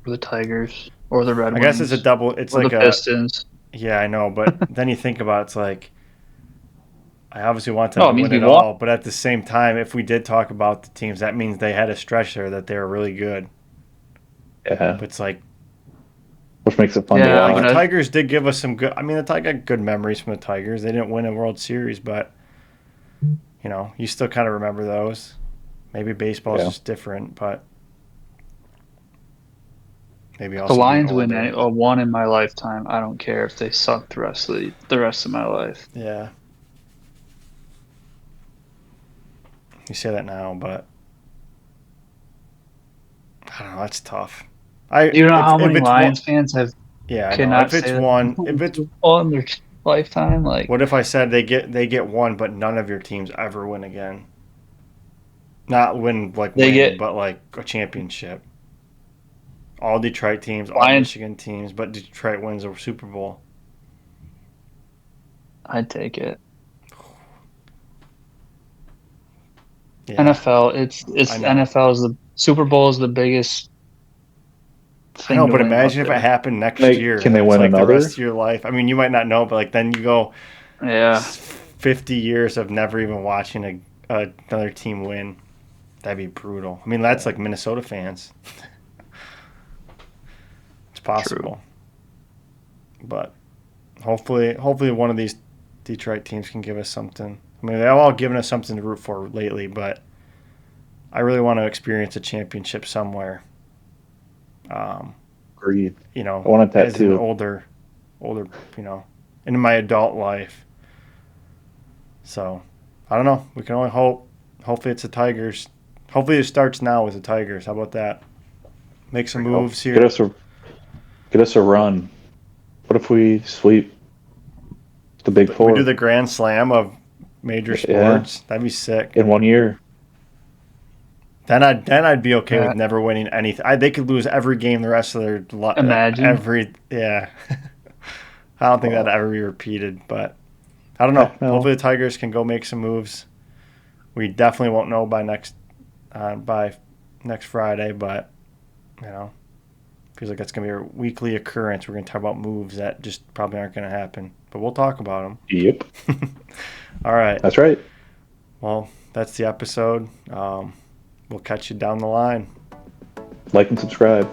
or the Tigers or the Red I Wings. guess it's a double. It's or like the Pistons. Yeah, I know. But then you think about it, it's like, I obviously want them No, it to means win it we won. all. But at the same time, if we did talk about the teams, that means they had a stretch there that they were really good. Yeah. But it's like, which makes it fun to Yeah, Like watch. the but Tigers did give us some good. I mean, I got good memories from the Tigers. They didn't win a World Series, but you still kind of remember those. Maybe baseball's Yeah. just different, but maybe the also being Lions win older. a one in my lifetime. I don't care if they suck the rest of my life. Yeah. You say that now, but I don't know. That's tough. Do you know how If many it's one, Lions fans have yeah, I know. cannot If say it's that one, they've if won it's Super Bowl in their lifetime? Like what if I said they get one, but none of your teams ever win again? Not win like they win, get but like a championship. All Detroit teams, all Lions. Michigan teams, but Detroit wins a Super Bowl. I'd take it. Yeah, NFL. I It's know. NFL is the Super Bowl is the biggest I know, thing to but win out imagine if it there. happened next year Can and they it's win like the rest another? of your life. I mean, you might not know, but like then you go Yeah, 50 years of never even watching another team win. That'd be brutal. I mean, that's like Minnesota fans. It's true. possible, but hopefully one of these Detroit teams can give us something. I mean, they've all given us something to root for lately, but I really want to experience a championship somewhere. Um, Agreed. I wanted that as an too. older, in my adult life. So, I don't know. We can only hope. Hopefully, it's the Tigers. Hopefully, it starts now with the Tigers. How about that? Make some moves Get here. us a run. What if we sweep the Big We do Four? the Grand Slam of major Yeah, sports. That'd be sick. in 1 year. Then I'd be okay with Yeah, never winning anything. They could lose every game the rest of their imagine. every yeah. I don't think that'd Well, ever be repeated, but I don't know. heck no. Hopefully, the Tigers can go make some moves. We definitely won't know by next Friday, but you know, feels like that's gonna be a weekly occurrence. We're gonna talk about moves that just probably aren't gonna happen, but we'll talk about Yep, them. All right. that's right. Well, that's the episode. We'll catch you down the line. Like and subscribe.